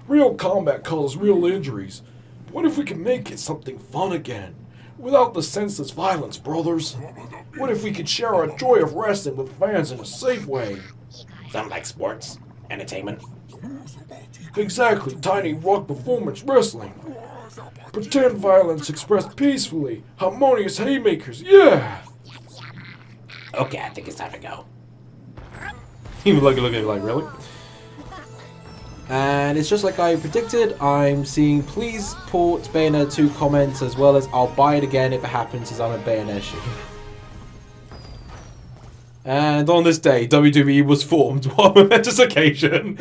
Real combat causes real injuries. But what if we can make it something fun again? Without the senseless violence, brothers. What if we could share our joy of wrestling with fans in a safe way? Something like sports, entertainment. Exactly, tiny rock performance wrestling. Pretend violence expressed peacefully. Harmonious haymakers, yeah! Okay, I think it's time to go. He would look at it like, really? And it's just like I predicted. I'm seeing please port Bayonetta 2 comments as well as I'll buy it again if it happens as I'm a Bayonetti. And on this day, WWE was formed on a momentous occasion.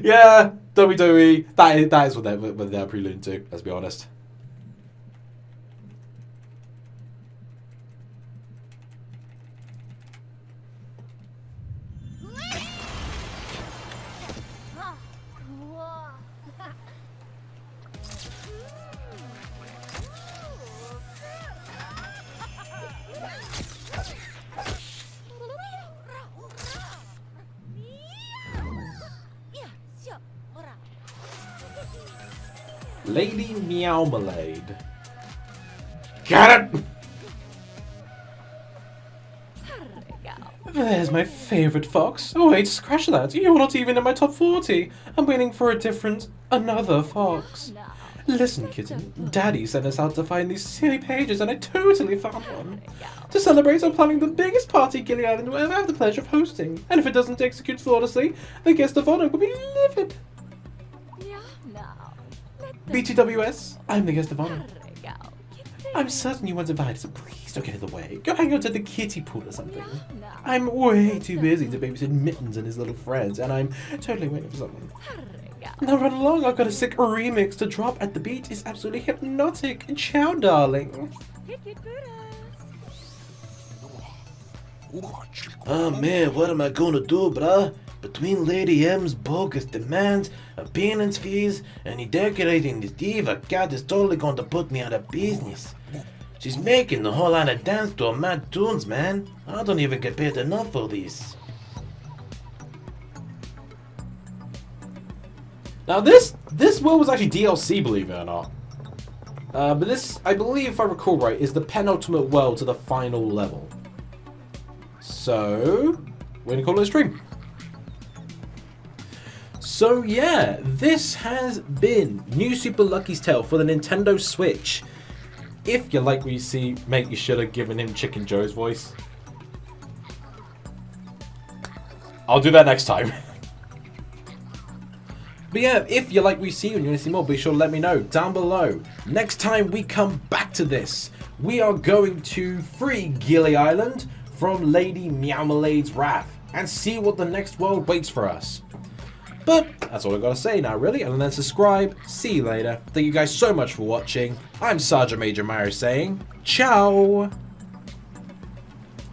Yeah, WWE, that is what they're preluding to, let's be honest. Lady Meowmalade. Got it! There's my favorite fox. Oh wait, scratch that. You're not even in my top 40. I'm waiting for another fox. Listen, kitten. Daddy sent us out to find these silly pages and I totally found one. To celebrate, I'm planning the biggest party Gilly Island will ever have the pleasure of hosting. And if it doesn't execute flawlessly, the guest of honor will be livid. BTWS, I'm the guest of honor. I'm certain you weren't invited, so please don't get in the way. Go hang out at the kiddie pool or something. I'm way too busy to babysit Mittens and his little friends, and I'm totally waiting for someone. Now run along, I've got a sick remix to drop at the beat. It's absolutely hypnotic. Ciao, darling. Oh man, what am I gonna do, bruh? Between Lady M's bogus demands, appearance fees, and decorating this diva cat is totally going to put me out of business. She's making the whole lot of dance to her mad tunes, man. I don't even get paid enough for this. Now this world was actually DLC, believe it or not. But this, I believe, if I recall right, is the penultimate world to the final level. So, we're gonna call it a stream. So yeah, this has been New Super Lucky's Tale for the Nintendo Switch. If you like what you see, mate, you should have given him Chicken Joe's voice. I'll do that next time. But yeah, if you like what you see and you want to see more, be sure to let me know down below. Next time we come back to this, we are going to free Gilly Island from Lady Meowmalade's wrath and see what the next world waits for us. But that's all I've got to say now, really, other than subscribe. See you later. Thank you guys so much for watching. I'm Sergeantmajormario saying, ciao!